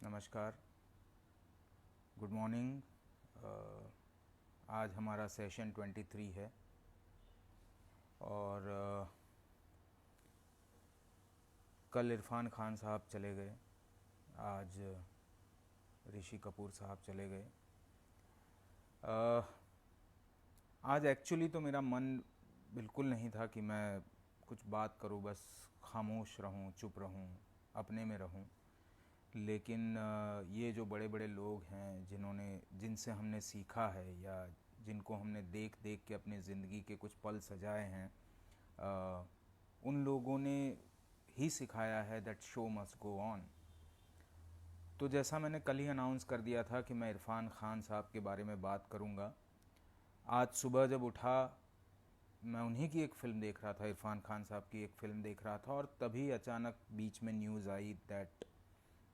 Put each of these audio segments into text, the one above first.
नमस्कार, good morning. आज हमारा सेशन 23 है और कल इरफान खान साहब चले गए, आज ऋषि कपूर साहब चले गए। आज एक्चुअली तो मेरा मन बिल्कुल नहीं था कि मैं कुछ बात करूं, बस खामोश रहूं, चुप रहूं, अपने में रहूं। लेकिन ये जो बड़े बड़े लोग हैं जिनसे हमने सीखा है या जिनको हमने देख देख के अपनी ज़िंदगी के कुछ पल सजाए हैं, उन लोगों ने ही सिखाया है that show must go on. तो जैसा मैंने कल ही अनाउंस कर दिया था कि मैं इरफान खान साहब के बारे में बात करूंगा। आज सुबह जब उठा, मैं उन्हीं की एक फ़िल्म देख रहा था, इरफान खान साहब की एक फ़िल्म देख रहा था, और तभी अचानक बीच में न्यूज़ आई that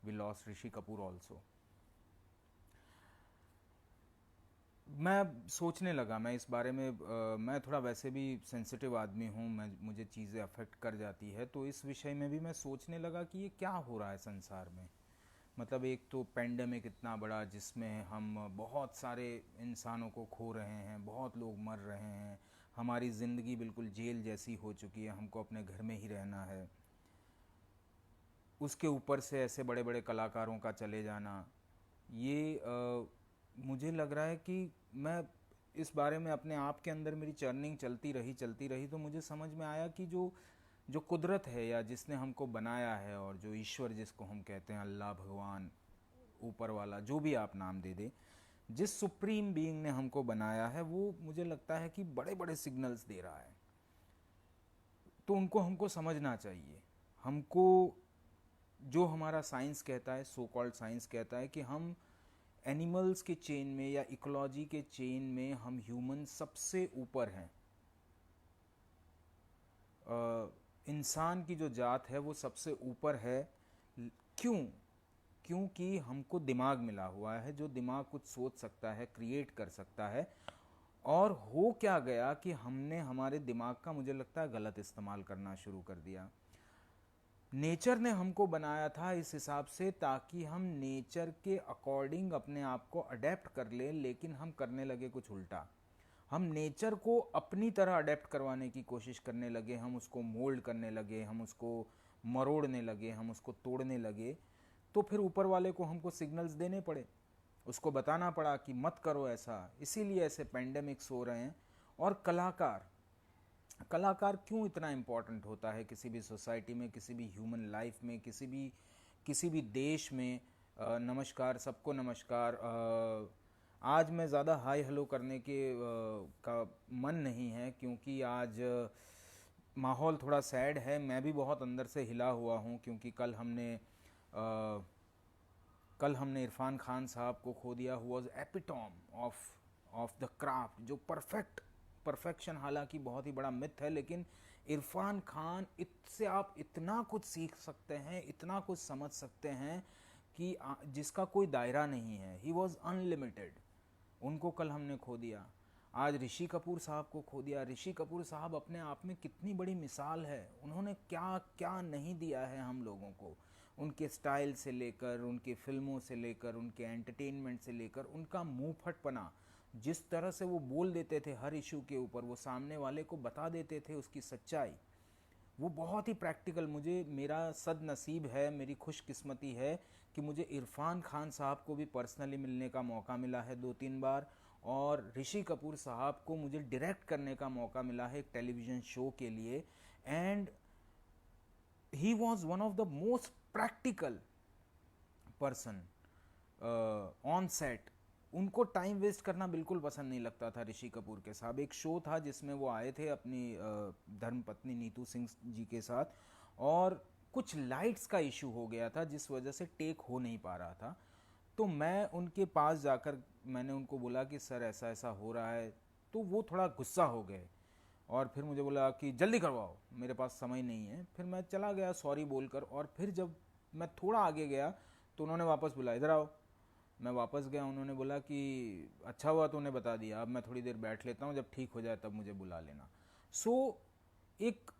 we lost Rishi Kapoor also. मैं सोचने लगा, मैं इस बारे में मैं थोड़ा वैसे भी सेंसिटिव आदमी हूँ, मुझे चीज़ें अफेक्ट कर जाती है, तो इस विषय में भी मैं सोचने लगा कि ये क्या हो रहा है संसार में। मतलब एक तो पेंडेमिक इतना बड़ा जिसमें हम बहुत सारे इंसानों को खो रहे हैं, बहुत लोग मर रहे हैं, हमारी ज़िंदगी बिल्कुल जेल जैसी हो चुकी है, हमको अपने घर में ही रहना है। उसके ऊपर से ऐसे बड़े बड़े कलाकारों का चले जाना, ये मुझे लग रहा है कि मैं इस बारे में अपने आप के अंदर मेरी चर्निंग चलती रही तो मुझे समझ में आया कि जो जो कुदरत है या जिसने हमको बनाया है, और जो ईश्वर जिसको हम कहते हैं, अल्लाह, भगवान, ऊपर वाला, जो भी आप नाम दे दे, जिस सुप्रीम बीइंग ने हमको बनाया है, वो मुझे लगता है कि बड़े बड़े सिग्नल्स दे रहा है। तो उनको हमको समझना चाहिए। हमको, जो हमारा साइंस कहता है, सो कॉल्ड साइंस कहता है कि हम एनिमल्स के चेन में या इकोलॉजी के चेन में हम ह्यूमन सबसे ऊपर हैं। इंसान की जो जात है वो सबसे ऊपर है। क्यों? क्योंकि हमको दिमाग मिला हुआ है, जो दिमाग कुछ सोच सकता है, क्रिएट कर सकता है। और हो क्या गया कि हमने हमारे दिमाग का, मुझे लगता है, गलत इस्तेमाल करना शुरू कर दिया। नेचर ने हमको बनाया था इस हिसाब से ताकि हम नेचर के अकॉर्डिंग अपने आप को अडेप्ट कर लें, लेकिन हम करने लगे कुछ उल्टा। हम नेचर को अपनी तरह अडेप्ट करवाने की कोशिश करने लगे, हम उसको मोल्ड करने लगे, हम उसको मरोड़ने लगे, हम उसको तोड़ने लगे। तो फिर ऊपर वाले को हमको सिग्नल्स देने पड़े, उसको बताना पड़ा कि मत करो ऐसा। इसीलिए ऐसे पेंडेमिक्स हो रहे हैं। और कलाकार कलाकार क्यों इतना इम्पोर्टेंट होता है किसी भी सोसाइटी में, किसी भी ह्यूमन लाइफ में, किसी भी देश में। नमस्कार सबको, नमस्कार। आज मैं ज़्यादा हाई हेलो करने का मन नहीं है, क्योंकि आज माहौल थोड़ा सैड है। मैं भी बहुत अंदर से हिला हुआ हूँ, क्योंकि कल हमने इरफान खान साहब को खो दिया, who was epitome of the craft, जो परफेक्शन हालांकि बहुत ही बड़ा मिथ है, लेकिन इरफान खान, इससे आप इतना कुछ सीख सकते हैं, इतना कुछ समझ सकते हैं कि जिसका कोई दायरा नहीं है। He was unlimited. उनको कल हमने खो दिया। आज ऋषि कपूर साहब को खो दिया। ऋषि कपूर साहब अपने आप में कितनी बड़ी मिसाल है। उन्होंने क्या क्या नहीं दिया है हम लोगों को, उनके स्टाइल से लेकर, उनकी फिल्मों से लेकर, उनके एंटरटेनमेंट से लेकर, उनका मुंह फटपना, जिस तरह से वो बोल देते थे हर इशू के ऊपर, वो सामने वाले को बता देते थे उसकी सच्चाई, वो बहुत ही प्रैक्टिकल। मुझे, मेरा सदनसीब है, मेरी खुशकिस्मती है कि मुझे इरफान खान साहब को भी पर्सनली मिलने का मौका मिला है 2-3 बार, और ऋषि कपूर साहब को मुझे डायरेक्ट करने का मौका मिला है एक टेलीविज़न शो के लिए। And he was one of the most practical person on set. उनको टाइम वेस्ट करना बिल्कुल पसंद नहीं लगता था ऋषि कपूर के साथ। एक शो था जिसमें वो आए थे अपनी धर्मपत्नी नीतू सिंह जी के साथ, और कुछ लाइट्स का इशू हो गया था जिस वजह से टेक हो नहीं पा रहा था। तो मैं उनके पास जाकर मैंने उनको बोला कि सर ऐसा ऐसा हो रहा है। तो वो थोड़ा गुस्सा हो गए और फिर मुझे बोला कि जल्दी करवाओ, मेरे पास समय नहीं है। फिर मैं चला गया सॉरी बोलकर, और फिर जब मैं थोड़ा आगे गया तो उन्होंने वापस बुलाया, इधर आओ। मैं वापस गया, उन्होंने बोला कि अच्छा हुआ तूने बता दिया, अब मैं थोड़ी देर बैठ लेता हूँ, जब ठीक हो जाए तब मुझे बुला लेना। सो एक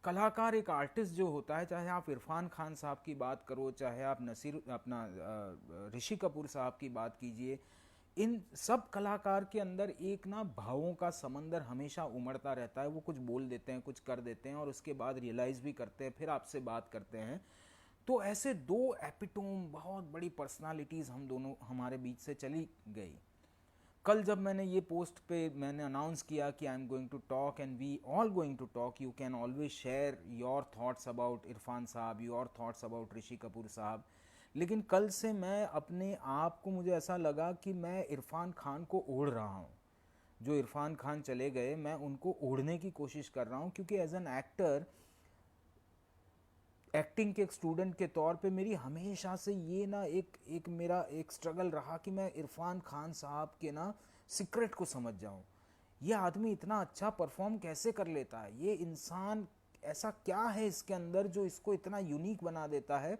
कलाकार, एक आर्टिस्ट जो होता है, चाहे आप इरफान खान साहब की बात करो, चाहे आप नसीर अपना ऋषि कपूर साहब की बात कीजिए, इन सब कलाकार के अंदर एक ना भावों का समंदर हमेशा उमड़ता रहता है। वो कुछ बोल देते हैं, कुछ कर देते हैं और उसके बाद रियलाइज़ भी करते हैं, फिर आपसे बात करते हैं। तो ऐसे दो एपिटोम, बहुत बड़ी पर्सनालिटीज़ हम दोनों, हमारे बीच से चली गई। कल जब मैंने ये पोस्ट पे मैंने अनाउंस किया कि I am going to talk and we all going to talk, you can always share your thoughts about Irfan साहब, your thoughts about Rishi Kapoor साहब। लेकिन कल से मैं अपने आप को, मुझे ऐसा लगा कि मैं इरफान खान को ओढ़ रहा हूँ। जो इरफान खान चले गए, मैं उनको ओढ़ने की कोशिश कर रहा हूँ, क्योंकि एज एन एक्टर, एक्टिंग के एक स्टूडेंट के तौर पे मेरी हमेशा से ये ना एक मेरा एक स्ट्रगल रहा कि मैं इरफान खान साहब के ना सीक्रेट को समझ जाऊं। ये आदमी इतना अच्छा परफॉर्म कैसे कर लेता है, ये इंसान ऐसा क्या है इसके अंदर जो इसको इतना यूनिक बना देता है।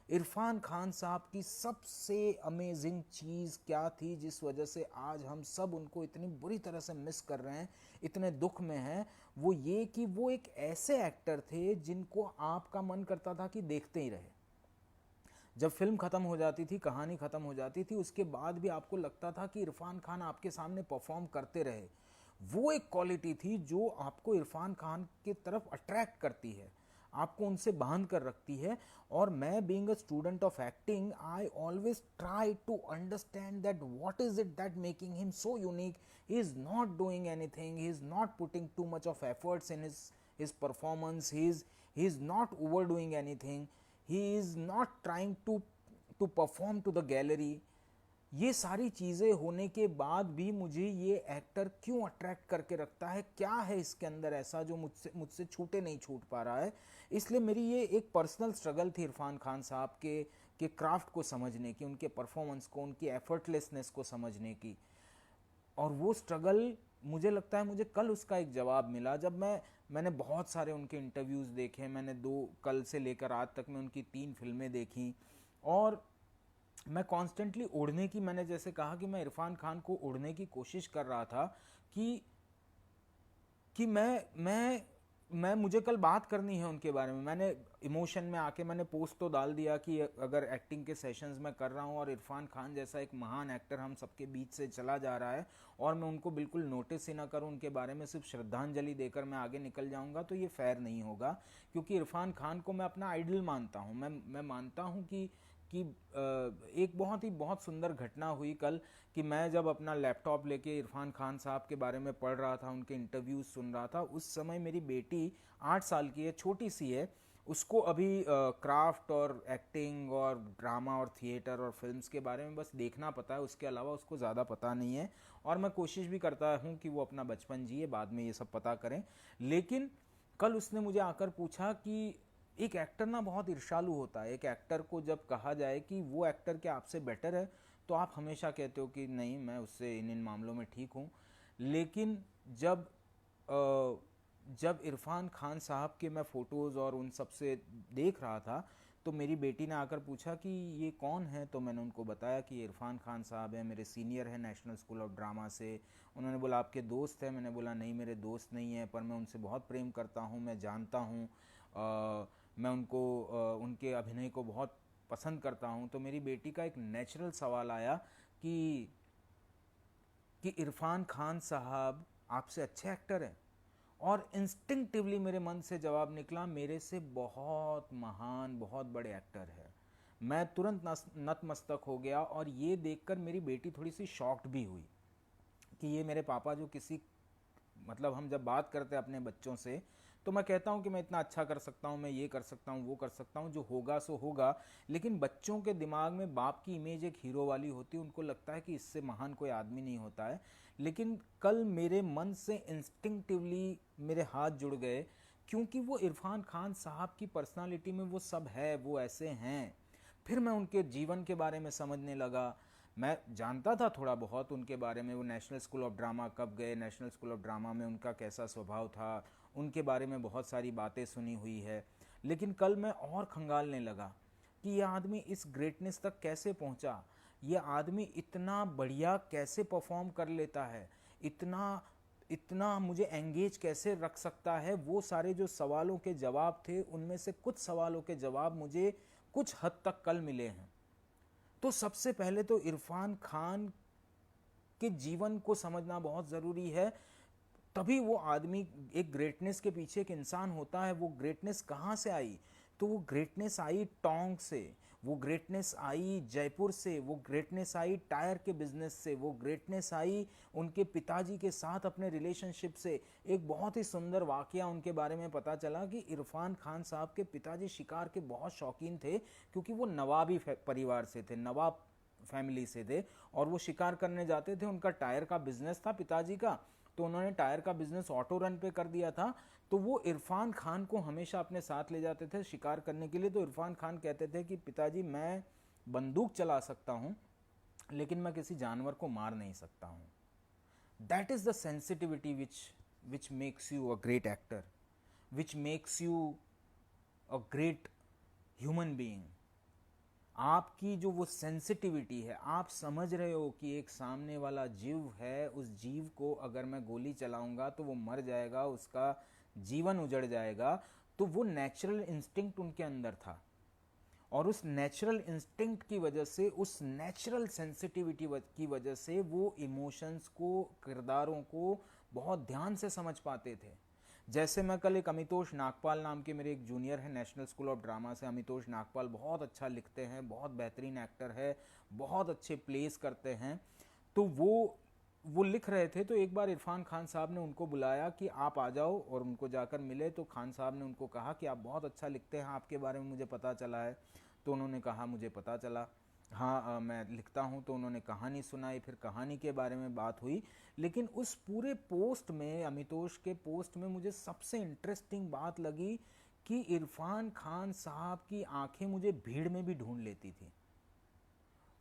इरफान खान साहब की सबसे अमेजिंग चीज़ क्या थी जिस वजह से आज हम सब उनको इतनी बुरी तरह से मिस कर रहे हैं, इतने दुख में हैं, वो ये कि वो एक ऐसे एक्टर थे जिनको आपका मन करता था कि देखते ही रहे। जब फिल्म ख़त्म हो जाती थी, कहानी ख़त्म हो जाती थी, उसके बाद भी आपको लगता था कि इरफान खान आपके सामने परफॉर्म करते रहे। वो एक क्वालिटी थी जो आपको इरफान खान की तरफ अट्रैक्ट करती है, आपको उनसे बांध कर रखती है। और मैं being a student of acting, I always try to understand that what is it that making him so unique. He is not doing anything, he is not putting too much of efforts in his performance, he is not overdoing anything, he is not trying to perform to the gallery। ये सारी चीज़ें होने के बाद भी मुझे ये actor क्यों अट्रैक्ट करके रखता है, क्या है इसके अंदर ऐसा जो मुझसे मुझसे छूटे नहीं छूट पा रहा है। इसलिए मेरी ये एक पर्सनल स्ट्रगल थी इरफान खान साहब के क्राफ्ट को समझने की, उनके परफॉर्मेंस को, उनकी एफर्टलेसनेस को समझने की। और वो स्ट्रगल, मुझे लगता है मुझे कल उसका एक जवाब मिला जब मैंने बहुत सारे उनके इंटरव्यूज़ देखे। मैंने कल से लेकर आज तक मैं उनकी 3 फिल्में देखी। और मैं कॉन्स्टेंटली उड़ने की, मैंने जैसे कहा कि मैं इरफान खान को उड़ने की कोशिश कर रहा था कि मैं मुझे कल बात करनी है उनके बारे में। मैंने इमोशन में आके मैंने पोस्ट तो डाल दिया कि अगर एक्टिंग के सेशंस में कर रहा हूँ और इरफान खान जैसा एक महान एक्टर हम सबके बीच से चला जा रहा है और मैं उनको बिल्कुल नोटिस ही ना करूँ, उनके बारे में सिर्फ श्रद्धांजलि देकर मैं आगे निकल जाऊँगा, तो ये फेयर नहीं होगा। क्योंकि इरफान खान को मैं अपना आइडल मानता हूँ। मैं मानता हूँ कि एक बहुत सुंदर घटना हुई कल कि मैं जब अपना लैपटॉप लेके इरफान खान साहब के बारे में पढ़ रहा था, उनके इंटरव्यूज़ सुन रहा था, उस समय मेरी बेटी 8 साल की है, छोटी सी है। उसको अभी क्राफ्ट और एक्टिंग और ड्रामा और थिएटर और फिल्म्स के बारे में बस देखना पता है, उसके अलावा उसको ज़्यादा पता नहीं है। और मैं कोशिश भी करता हूँ कि वो अपना बचपन जिए, बाद में ये सब पता करें। लेकिन कल उसने मुझे आकर पूछा कि एक एक्टर ना बहुत ईर्ष्यालु होता है। एक एक्टर को जब कहा जाए कि वो एक्टर क्या आपसे बेटर है, तो आप हमेशा कहते हो कि नहीं, मैं उससे इन मामलों में ठीक हूँ। लेकिन जब जब इरफान खान साहब के मैं फ़ोटोज़ और उन सब से देख रहा था, तो मेरी बेटी ने आकर पूछा कि ये कौन है, तो मैंने उनको बताया कि ये इरफान खान साहब हैं, मेरे सीनियर हैं नेशनल स्कूल ऑफ ड्रामा से। उन्होंने बोला आपके दोस्त हैं? मैंने बोला नहीं, मेरे दोस्त नहीं हैं, पर मैं उनसे बहुत प्रेम करता हूँ, मैं जानता हूँ, मैं उनको उनके अभिनय को बहुत पसंद करता हूँ। तो मेरी बेटी का एक नेचुरल सवाल आया कि इरफान खान साहब आपसे अच्छे एक्टर हैं। और इंस्टिंक्टिवली मेरे मन से जवाब निकला, मेरे से बहुत महान, बहुत बड़े एक्टर है। मैं तुरंत नतमस्तक हो गया। और ये देखकर मेरी बेटी थोड़ी सी शॉक्ड भी हुई कि ये मेरे पापा जो किसी, मतलब हम जब बात करते हैं अपने बच्चों से, तो मैं कहता हूँ कि मैं इतना अच्छा कर सकता हूँ, मैं ये कर सकता हूँ, वो कर सकता हूँ, जो होगा सो होगा। लेकिन बच्चों के दिमाग में बाप की इमेज एक हीरो वाली होती है, उनको लगता है कि इससे महान कोई आदमी नहीं होता है। लेकिन कल मेरे मन से इंस्टिंक्टिवली मेरे हाथ जुड़ गए, क्योंकि वो इरफान खान साहब की पर्सनालिटी में वो सब है, वो ऐसे हैं। फिर मैं उनके जीवन के बारे में समझने लगा। मैं जानता था थोड़ा बहुत उनके बारे में, वो नेशनल स्कूल ऑफ ड्रामा कब गए, नेशनल स्कूल ऑफ ड्रामा में उनका कैसा स्वभाव था, उनके बारे में बहुत सारी बातें सुनी हुई है। लेकिन कल मैं और खंगालने लगा कि यह आदमी इस ग्रेटनेस तक कैसे पहुंचा, ये आदमी इतना बढ़िया कैसे परफॉर्म कर लेता है, इतना इतना मुझे एंगेज कैसे रख सकता है, वो सारे जो सवालों के जवाब थे उनमें से कुछ सवालों के जवाब मुझे कुछ हद तक कल मिले हैं। तो सबसे पहले तो इरफान खान के जीवन को समझना बहुत ज़रूरी है, तभी वो आदमी एक ग्रेटनेस के पीछे एक इंसान होता है। वो ग्रेटनेस कहाँ से आई? तो वो ग्रेटनेस आई टोंक से, वो ग्रेटनेस आई जयपुर से, वो ग्रेटनेस आई टायर के बिजनेस से, वो ग्रेटनेस आई उनके पिताजी के साथ अपने रिलेशनशिप से। एक बहुत ही सुंदर वाकया उनके बारे में पता चला कि इरफान खान साहब के पिताजी शिकार के बहुत शौकीन थे, क्योंकि वो नवाबी परिवार से थे, नवाब फैमिली से थे, और वो शिकार करने जाते थे। उनका टायर का बिजनेस था पिताजी का, तो उन्होंने टायर का बिजनेस ऑटो रन पे कर दिया था। तो वो इरफान खान को हमेशा अपने साथ ले जाते थे शिकार करने के लिए। तो इरफान खान कहते थे कि पिताजी मैं बंदूक चला सकता हूँ, लेकिन मैं किसी जानवर को मार नहीं सकता हूँ। That is the sensitivity which makes you a great actor, which makes you a great human being. आपकी जो वो सेंसिटिविटी है, आप समझ रहे हो कि एक सामने वाला जीव है, उस जीव को अगर मैं गोली चलाऊंगा तो वो मर जाएगा, उसका जीवन उजड़ जाएगा। तो वो नेचुरल इंस्टिंक्ट उनके अंदर था, और उस नेचुरल इंस्टिंक्ट की वजह से, उस नेचुरल सेंसिटिविटी की वजह से वो इमोशंस को, किरदारों को बहुत ध्यान से समझ पाते थे। जैसे मैं कल एक अमितोष नागपाल नाम के मेरे एक जूनियर है नेशनल स्कूल ऑफ ड्रामा से, अमितोष नागपाल बहुत अच्छा लिखते हैं, बहुत बेहतरीन एक्टर है, बहुत अच्छे प्लेस करते हैं। तो वो लिख रहे थे, तो एक बार इरफान खान साहब ने उनको बुलाया कि आप आ जाओ, और उनको जाकर मिले। तो खान साहब ने उनको कहा कि आप बहुत अच्छा लिखते हैं, आपके बारे में मुझे पता चला है। तो उन्होंने कहा मुझे पता चला, हाँ मैं लिखता हूँ। तो उन्होंने कहानी सुनाई, फिर कहानी के बारे में बात हुई। लेकिन उस पूरे पोस्ट में, अमितोष के पोस्ट में, मुझे सबसे इंटरेस्टिंग बात लगी कि इरफान खान साहब की आंखें मुझे भीड़ में भी ढूंढ लेती थी।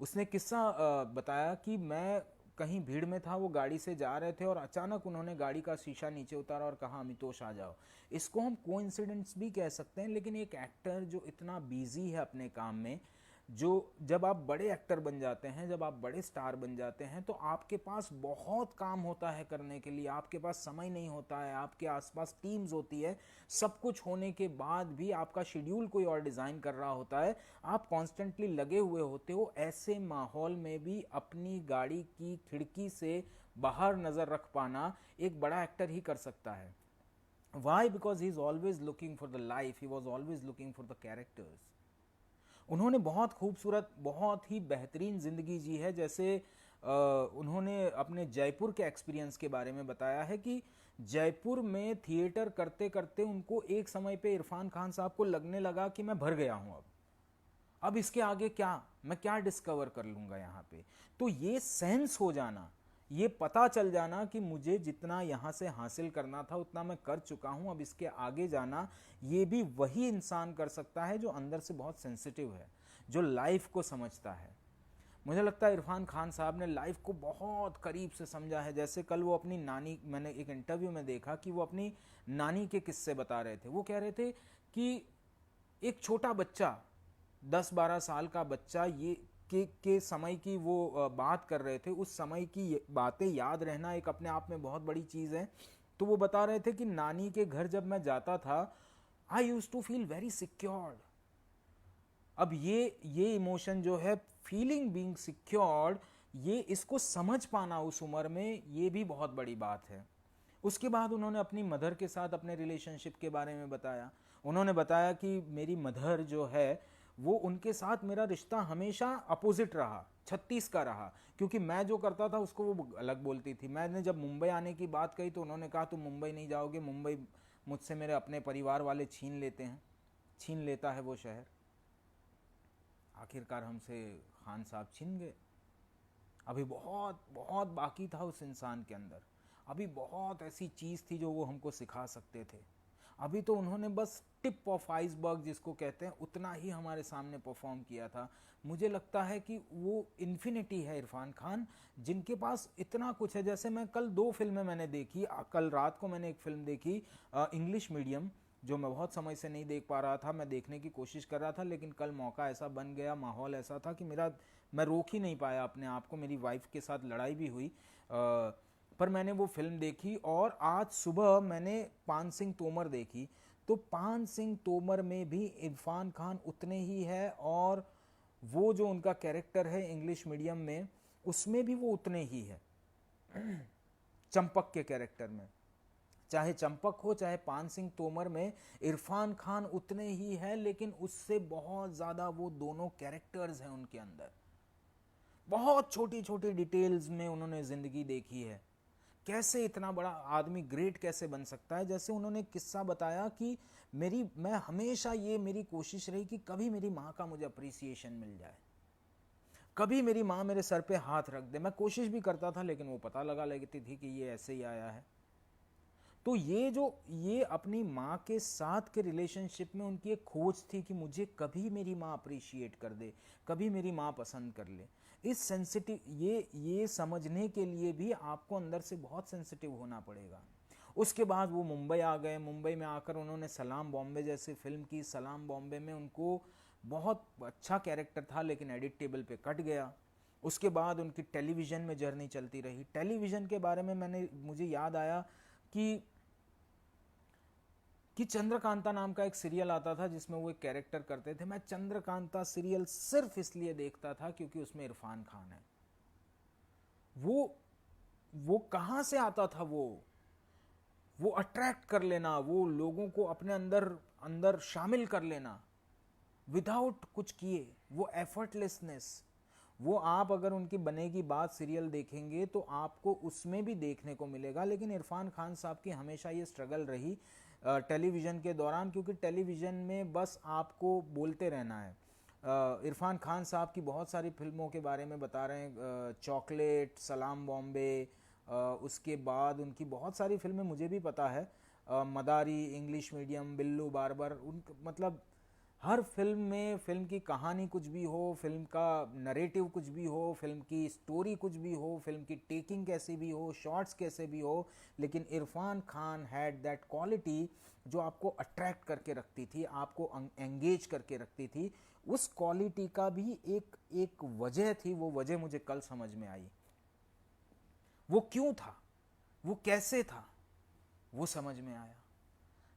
उसने किस्सा बताया कि मैं कहीं भीड़ में था, वो गाड़ी से जा रहे थे और अचानक उन्होंने गाड़ी का शीशा नीचे उतारा और कहा अमितोष आ जाओ। इसको हम कोइंसिडेंस भी कह सकते हैं, लेकिन एक एक्टर जो इतना बिजी है अपने काम में, जो जब आप बड़े एक्टर बन जाते हैं, जब आप बड़े स्टार बन जाते हैं, तो आपके पास बहुत काम होता है करने के लिए, आपके पास समय नहीं होता है, आपके आसपास टीम्स होती है। सब कुछ होने के बाद भी आपका शेड्यूल कोई और डिज़ाइन कर रहा होता है, आप कॉन्स्टेंटली लगे हुए होते हो। ऐसे माहौल में भी अपनी गाड़ी की खिड़की से बाहर नज़र रख पाना एक बड़ा एक्टर ही कर सकता है। Why? Because he is always looking for the life, he was always looking for the characters. उन्होंने बहुत खूबसूरत, बहुत ही बेहतरीन ज़िंदगी जी है। जैसे उन्होंने अपने जयपुर के एक्सपीरियंस के बारे में बताया है कि जयपुर में थिएटर करते करते उनको एक समय पे इरफान खान साहब को लगने लगा कि मैं भर गया हूँ, अब इसके आगे क्या, मैं क्या डिस्कवर कर लूँगा यहाँ पे। तो ये सेंस हो जाना, ये पता चल जाना कि मुझे जितना यहाँ से हासिल करना था उतना मैं कर चुका हूँ, अब इसके आगे जाना, ये भी वही इंसान कर सकता है जो अंदर से बहुत सेंसिटिव है, जो लाइफ को समझता है। मुझे लगता है इरफान खान साहब ने लाइफ को बहुत करीब से समझा है। जैसे कल वो अपनी नानी, मैंने एक इंटरव्यू में देखा कि वो अपनी नानी के किस्से बता रहे थे। वो कह रहे थे कि एक छोटा बच्चा, 10-12 साल का बच्चा, ये के समय की वो बात कर रहे थे। उस समय की बातें याद रहना एक अपने आप में बहुत बड़ी चीज़ है। तो वो बता रहे थे कि नानी के घर जब मैं जाता था, I used to feel very secured. अब ये इमोशन जो है, फीलिंग बीइंग सिक्योर्ड, ये इसको समझ पाना उस उम्र में, ये भी बहुत बड़ी बात है। उसके बाद उन्होंने अपनी मदर के साथ अपने रिलेशनशिप के बारे में बताया। उन्होंने बताया कि मेरी मदर जो है, वो उनके साथ मेरा रिश्ता हमेशा अपोजिट रहा, 36 का रहा, क्योंकि मैं जो करता था उसको वो अलग बोलती थी। मैंने जब मुंबई आने की बात कही तो उन्होंने कहा तुम मुंबई नहीं जाओगे, मुंबई मुझसे मेरे अपने परिवार वाले छीन लेते हैं, छीन लेता है वो शहर। आखिरकार हमसे खान साहब छीन गए। अभी बहुत बहुत बाकी था उस इंसान के अंदर, अभी बहुत ऐसी चीज़ थी जो वो हमको सिखा सकते थे। अभी तो उन्होंने बस टिप ऑफ आइसबर्ग जिसको कहते हैं, उतना ही हमारे सामने परफॉर्म किया था। मुझे लगता है कि वो इन्फिनिटी है इरफान खान, जिनके पास इतना कुछ है। जैसे मैं कल 2 फिल्में मैंने देखी, कल रात को मैंने एक फिल्म देखी इंग्लिश मीडियम, जो मैं बहुत समय से नहीं देख पा रहा था। मैं देखने की कोशिश कर रहा था, लेकिन कल मौका ऐसा बन गया, माहौल ऐसा था कि मैं रोक ही नहीं पाया अपने आप को। मेरी वाइफ के साथ लड़ाई भी हुई, पर मैंने वो फिल्म देखी और आज सुबह मैंने पान सिंह तोमर देखी, तो पान सिंह तोमर में भी इरफान खान उतने ही है, और वो जो उनका कैरेक्टर है इंग्लिश मीडियम में उसमें भी वो उतने ही है। चंपक के कैरेक्टर में, चाहे चंपक हो चाहे पान सिंह तोमर में, इरफान खान उतने ही है, लेकिन उससे बहुत ज़्यादा वो दोनों कैरेक्टर्स हैं उनके अंदर। बहुत छोटी छोटी डिटेल्स में उन्होंने ज़िंदगी देखी है, कैसे इतना बड़ा आदमी ग्रेट कैसे बन सकता है। जैसे उन्होंने किस्सा बताया कि मैं हमेशा ये मेरी कोशिश रही कि कभी मेरी माँ का मुझे अप्रिसिएशन मिल जाए, कभी मेरी माँ मेरे सर पे हाथ रख दे। मैं कोशिश भी करता था लेकिन वो पता लगा लेती थी कि ये ऐसे ही आया है। तो ये अपनी माँ के साथ के रिलेशनशिप में उनकी एक खोज थी कि मुझे कभी मेरी माँ अप्रिशिएट कर दे, कभी मेरी माँ पसंद कर ले। इस सेंसिटिव ये समझने के लिए भी आपको अंदर से बहुत सेंसिटिव होना पड़ेगा। उसके बाद वो मुंबई आ गए। मुंबई में आकर उन्होंने सलाम बॉम्बे जैसी फिल्म की। सलाम बॉम्बे में उनको बहुत अच्छा कैरेक्टर था लेकिन एडिट टेबल पे कट गया। उसके बाद उनकी टेलीविज़न में जर्नी चलती रही। टेलीविज़न के बारे में मुझे याद आया कि चंद्रकांता नाम का एक सीरियल आता था जिसमें वो एक कैरेक्टर करते थे। मैं चंद्रकांता सीरियल सिर्फ इसलिए देखता था क्योंकि उसमें इरफान खान है। वो कहाँ से आता था, वो अट्रैक्ट कर लेना, वो लोगों को अपने अंदर शामिल कर लेना विदाउट कुछ किए, वो एफर्टलेसनेस, वो आप अगर उनकी बनेगी बात सीरियल देखेंगे तो आपको उसमें भी देखने को मिलेगा। लेकिन इरफान खान साहब की हमेशा ये स्ट्रगल रही टेलीविज़न के दौरान, क्योंकि टेलीविज़न में बस आपको बोलते रहना है। इरफान खान साहब की बहुत सारी फिल्मों के बारे में बता रहे हैं, चॉकलेट, सलाम बॉम्बे, उसके बाद उनकी बहुत सारी फिल्में मुझे भी पता है, मदारी, इंग्लिश मीडियम, बिल्लू बार्बर। उन मतलब हर फिल्म में फिल्म की कहानी कुछ भी हो, फिल्म का नरेटिव कुछ भी हो, फिल्म की स्टोरी कुछ भी हो, फिल्म की टेकिंग कैसी भी हो, शॉट्स कैसे भी हो, लेकिन Irfan Khan had that quality जो आपको अट्रैक्ट करके रखती थी, आपको एंगेज करके रखती थी। उस क्वालिटी का भी एक वजह थी। वो वजह मुझे कल समझ में आई। वो क्यों था, वो कैसे था, वो समझ में आया।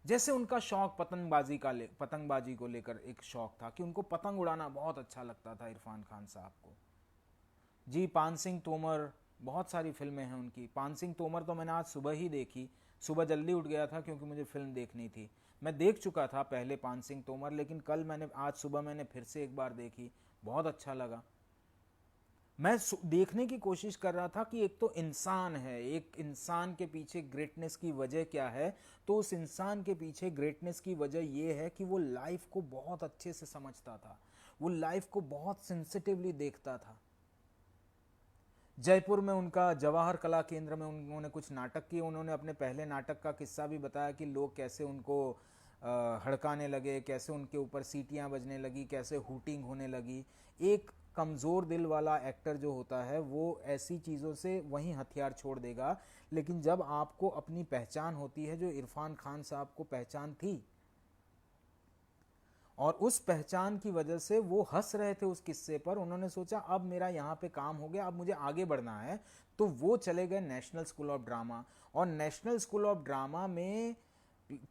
जैसे उनका शौक पतंगबाजी को लेकर एक शौक था कि उनको पतंग उड़ाना बहुत अच्छा लगता था इरफान खान साहब को। जी, पान सिंह तोमर, बहुत सारी फिल्में हैं उनकी। पान सिंह तोमर तो मैंने आज सुबह ही देखी। सुबह जल्दी उठ गया था क्योंकि मुझे फिल्म देखनी थी। मैं देख चुका था पहले पान सिंह तोमर, लेकिन आज सुबह मैंने फिर से एक बार देखी, बहुत अच्छा लगा। मैं देखने की कोशिश कर रहा था कि एक तो इंसान है, एक इंसान के पीछे ग्रेटनेस की वजह क्या है। तो उस इंसान के पीछे ग्रेटनेस की वजह यह है कि वो लाइफ को बहुत अच्छे से समझता था, वो लाइफ को बहुत सेंसिटिवली देखता था। जयपुर में उनका जवाहर कला केंद्र में उन्होंने कुछ नाटक किए। उन्होंने अपने पहले नाटक का किस्सा भी बताया कि लोग कैसे उनको हड़काने लगे, कैसे उनके ऊपर सीटियां बजने लगी, कैसे हूटिंग होने लगी। एक कमज़ोर दिल वाला एक्टर जो होता है वो ऐसी चीज़ों से वहीं हथियार छोड़ देगा। लेकिन जब आपको अपनी पहचान होती है, जो इरफान खान साहब को पहचान थी, और उस पहचान की वजह से वो हंस रहे थे उस किस्से पर, उन्होंने सोचा अब मेरा यहाँ पे काम हो गया, अब मुझे आगे बढ़ना है। तो वो चले गए नेशनल स्कूल ऑफ ड्रामा। और नेशनल स्कूल ऑफ ड्रामा में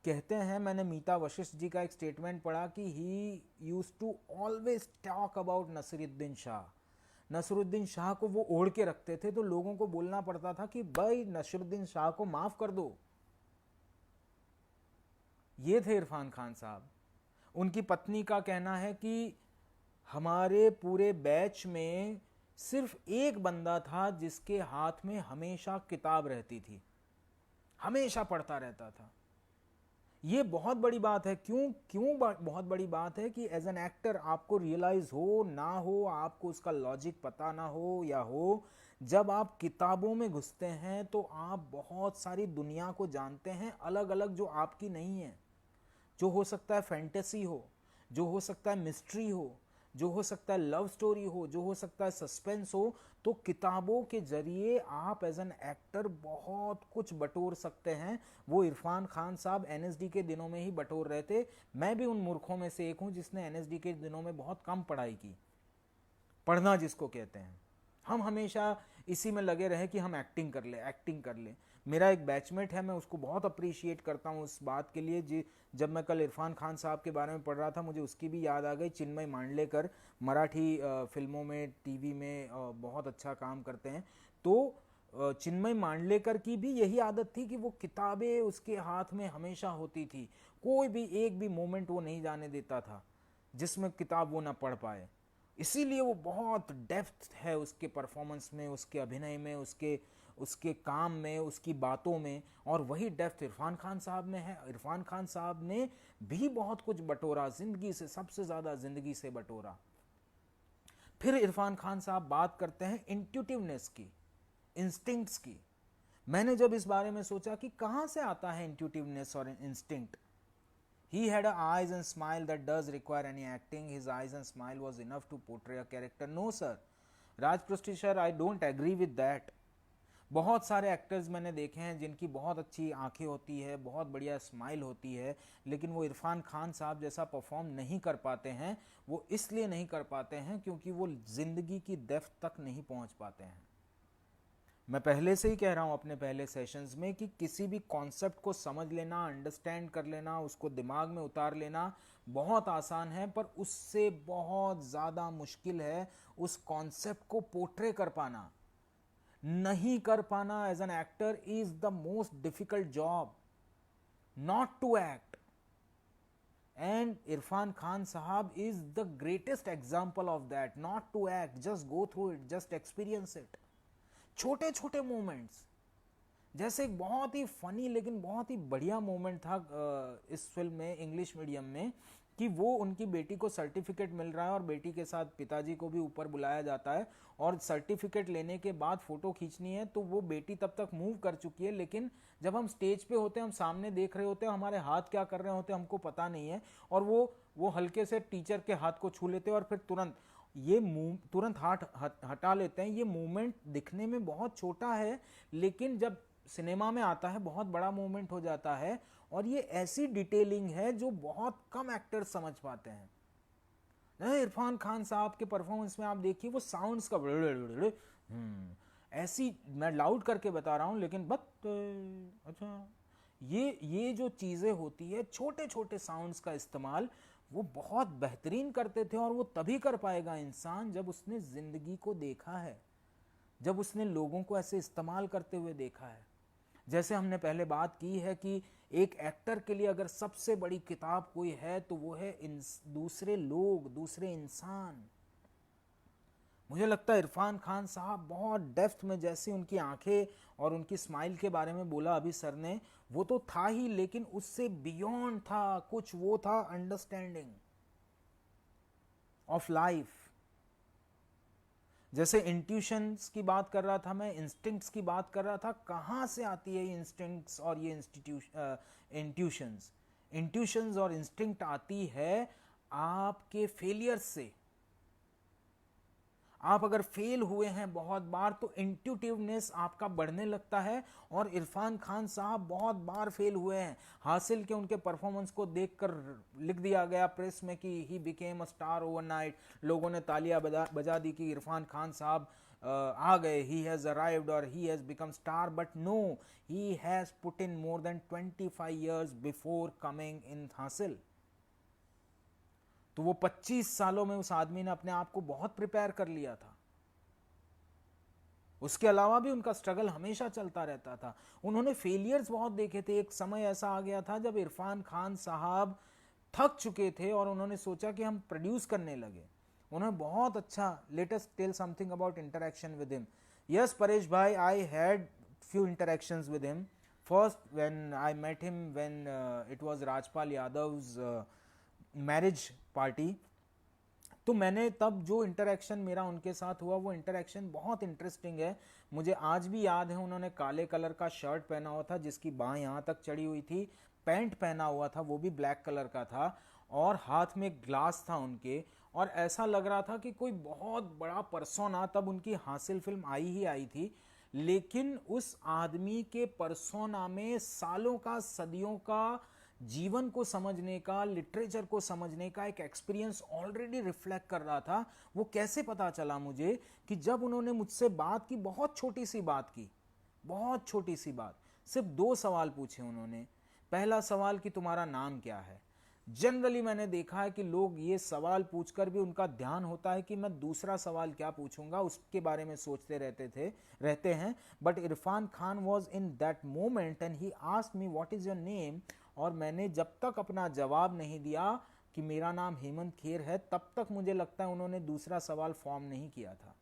कहते हैं, मैंने मीता वशिष्ठ जी का एक स्टेटमेंट पढ़ा कि he used to always talk about Naseeruddin Shah. Naseeruddin Shah को वो ओढ़ के रखते थे, तो लोगों को बोलना पड़ता था कि भाई नसीरुद्दीन शाह को माफ कर दो। ये थे इरफान खान साहब। उनकी पत्नी का कहना है कि हमारे पूरे बैच में सिर्फ एक बंदा था जिसके हाथ में हमेशा किताब रहती थी, हमेशा पढ़ता रहता था। ये बहुत बड़ी बात है। क्यों बहुत बड़ी बात है कि एज एन एक्टर आपको रियलाइज हो ना हो, आपको उसका लॉजिक पता ना हो या हो, जब आप किताबों में घुसते हैं तो आप बहुत सारी दुनिया को जानते हैं, अलग अलग, जो आपकी नहीं है। जो हो सकता है फैंटेसी हो, जो हो सकता है मिस्ट्री हो, जो हो सकता है लव स्टोरी हो, जो हो सकता है सस्पेंस हो। तो किताबों के जरिए आप एज एन एक्टर बहुत कुछ बटोर सकते हैं। वो इरफान खान साहब एनएसडी के दिनों में ही बटोर रहे थे। मैं भी उन मूर्खों में से एक हूं जिसने एनएसडी के दिनों में बहुत कम पढ़ाई की, पढ़ना जिसको कहते हैं। हम हमेशा इसी में लगे रहे कि हम एक्टिंग कर ले। मेरा एक बैचमेट है, मैं उसको बहुत अप्रिशिएट करता हूँ उस बात के लिए जी। जब मैं कल इरफान खान साहब के बारे में पढ़ रहा था, मुझे उसकी भी याद आ गई। चिन्मय मांडलेकर मराठी फिल्मों में, टीवी में बहुत अच्छा काम करते हैं। तो चिन्मय मांडलेकर की भी यही आदत थी कि वो किताबें उसके हाथ में हमेशा होती थी। कोई भी एक भी मोमेंट वो नहीं जाने देता था जिसमें किताब वो ना पढ़ पाए। इसीलिए वो बहुत डेप्थ है उसके परफॉर्मेंस में, उसके अभिनय में, उसके उसके काम में, उसकी बातों में। और वही डेप्थ इरफान खान साहब में है। इरफान खान साहब ने भी बहुत कुछ बटोरा जिंदगी से, सबसे ज़्यादा जिंदगी से बटोरा। फिर इरफान खान साहब बात करते हैं इंट्यूटिवनेस की, इंस्टिंक्ट्स की। मैंने जब इस बारे में सोचा कि कहाँ से आता है इंट्यूटिवनेस और instinct. He had a eyes and smile that does require any acting. His eyes and smile was enough to portray a character. No sir, Raj Prusti sir, I don't agree with that. बहुत सारे actors मैंने देखे हैं जिनकी बहुत अच्छी आंखें होती है, बहुत बढ़िया स्माइल होती है, लेकिन वो इरफान खान साहब जैसा परफॉर्म नहीं कर पाते हैं। वो इसलिए नहीं कर पाते हैं क्योंकि वो जिंदगी की डेप्थ तक नहीं पहुंच पाते हैं। मैं पहले से ही कह रहा हूं अपने पहले सेशंस में कि किसी भी कॉन्सेप्ट को समझ लेना, अंडरस्टैंड कर लेना, उसको दिमाग में उतार लेना बहुत आसान है, पर उससे बहुत ज़्यादा मुश्किल है उस कॉन्सेप्ट को पोर्ट्रे कर पाना। नहीं कर पाना as an actor is the most difficult job, not to act. And Irfan Khan साहब is the greatest example of that. Not to act, just go through it, just experience it. छोटे छोटे मोमेंट्स, जैसे एक बहुत ही फनी लेकिन बहुत ही बढ़िया मोमेंट था इस फिल्म में, इंग्लिश मीडियम में, कि वो उनकी बेटी को सर्टिफिकेट मिल रहा है और बेटी के साथ पिताजी को भी ऊपर बुलाया जाता है और सर्टिफिकेट लेने के बाद फोटो खींचनी है। तो वो बेटी तब तक मूव कर चुकी है, लेकिन जब हम स्टेज पे होते हैं, हम सामने देख रहे होते हैं, हमारे हाथ क्या कर रहे होते हैं हमको पता नहीं है, और वो हल्के से टीचर के हाथ को छू लेते हैं और फिर तुरंत हाथ हटा लेते हैं। ये मूवमेंट दिखने में बहुत छोटा है, लेकिन जब सिनेमा में आता है बहुत बड़ा मूवमेंट हो जाता है। और ये ऐसी डिटेलिंग है जो बहुत कम एक्टर्स समझ पाते हैं। इरफान खान साहब के परफॉर्मेंस में आप देखिए, वो साउंड्स का ऐसी, मैं लाउड करके बता रहा हूं लेकिन अच्छा, ये जो चीजें होती है, छोटे छोटे साउंड्स का इस्तेमाल वो बहुत बेहतरीन करते थे। और वो तभी कर पाएगा इंसान जब उसने जिंदगी को देखा है, जब उसने लोगों को ऐसे इस्तेमाल करते हुए देखा है। जैसे हमने पहले बात की है कि एक एक्टर के लिए अगर सबसे बड़ी किताब कोई है तो वो है दूसरे लोग, दूसरे इंसान। मुझे लगता है इरफान खान साहब बहुत डेप्थ में, जैसे उनकी आंखें और उनकी स्माइल के बारे में बोला अभी सर ने, वो तो था ही, लेकिन उससे बियॉन्ड था कुछ। वो था अंडरस्टैंडिंग ऑफ लाइफ। जैसे इंट्यूशंस की बात कर रहा था मैं, इंस्टिंक्ट्स की बात कर रहा था। कहाँ से आती है ये इंस्टिंक्ट्स और ये इंट्यूशंस और इंस्टिंक्ट आती है आपके फेलियर्स से। आप अगर फेल हुए हैं बहुत बार तो इंट्यूटिवनेस आपका बढ़ने लगता है। और इरफान खान साहब बहुत बार फेल हुए हैं। हासिल के उनके परफॉर्मेंस को देखकर लिख दिया गया प्रेस में कि he became a star overnight. लोगों ने तालियां बजा दी कि इरफान खान साहब आ गए, ही हैज अराइव्ड और he has become star. But no, he has put in more than 25 years before coming in हासिल। तो वो 25 सालों में उस आदमी ने अपने आप को बहुत प्रिपेयर कर लिया था। उसके अलावा भी उनका स्ट्रगल हमेशा चलता रहता था। उन्होंने फेलियर्स बहुत देखे थे। एक समय ऐसा आ गया था जब इरफान खान साहब थक चुके थे और उन्होंने सोचा कि हम प्रोड्यूस करने लगे। उन्होंने बहुत अच्छा, let us tell something about interaction with him. Yes Paresh भाई, I had few interactions with him. First, when I met him, when it was Rajpal Yadav's marriage party, तो मैंने तब जो इंटरेक्शन मेरा उनके साथ हुआ वो इंटरेक्शन बहुत इंटरेस्टिंग है। मुझे आज भी याद है, उन्होंने काले कलर का शर्ट पहना हुआ था जिसकी बाँह यहाँ तक चढ़ी हुई थी, पैंट पहना हुआ था वो भी ब्लैक कलर का था, और हाथ में ग्लास था उनके, और ऐसा लग रहा था कि कोई बहुत बड़ा पर्सोना, तब उनकी हासिल फिल्म आई थी, लेकिन उस आदमी के पर्सोना में सालों का, सदियों का जीवन को समझने का, लिटरेचर को समझने का एक एक्सपीरियंस ऑलरेडी रिफ्लेक्ट कर रहा था। वो कैसे पता चला मुझे कि जब उन्होंने मुझसे बात की, बहुत छोटी सी बात की, बहुत छोटी सी बात, सिर्फ 2 सवाल पूछे उन्होंने। पहला सवाल कि तुम्हारा नाम क्या है। जनरली मैंने देखा है कि लोग ये सवाल पूछकर भी उनका ध्यान होता है कि मैं दूसरा सवाल क्या पूछूंगा, उसके बारे में सोचते रहते हैं। But Irfan Khan was in that moment and he asked me what is your name, और मैंने जब तक अपना जवाब नहीं दिया कि मेरा नाम हेमंत खेर है, तब तक मुझे लगता है उन्होंने दूसरा सवाल फॉर्म नहीं किया था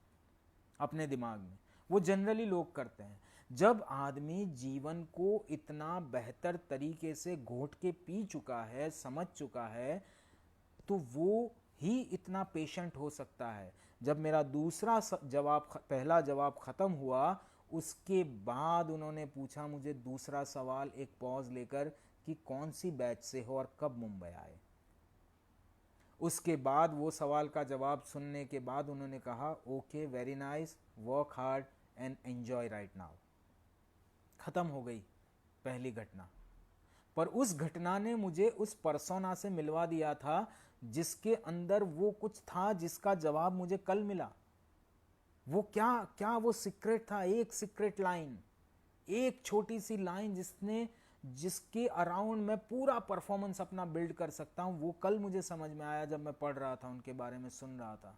अपने दिमाग में। वो जनरली लोग करते हैं। जब आदमी जीवन को इतना बेहतर तरीके से घोट के पी चुका है, समझ चुका है, तो वो ही इतना पेशेंट हो सकता है। जब मेरा पहला जवाब खत्म हुआ, उसके बाद उन्होंने पूछा मुझे दूसरा सवाल, एक पॉज लेकर, कि कौन सी बैच से हो और कब मुंबई आए। उसके बाद वो सवाल का जवाब सुनने के बाद उन्होंने कहा okay, very nice, work hard and enjoy right now. खत्म हो गई पहली घटना। पर उस घटना ने मुझे उस पर्सोना से मिलवा दिया था जिसके अंदर वो कुछ था जिसका जवाब मुझे कल मिला। वो क्या वो सीक्रेट था, एक सीक्रेट लाइन, एक छोटी सी लाइन जिसके अराउंड मैं पूरा परफॉर्मेंस अपना बिल्ड कर सकता हूं। वो कल मुझे समझ में आया जब मैं पढ़ रहा था, उनके बारे में सुन रहा था।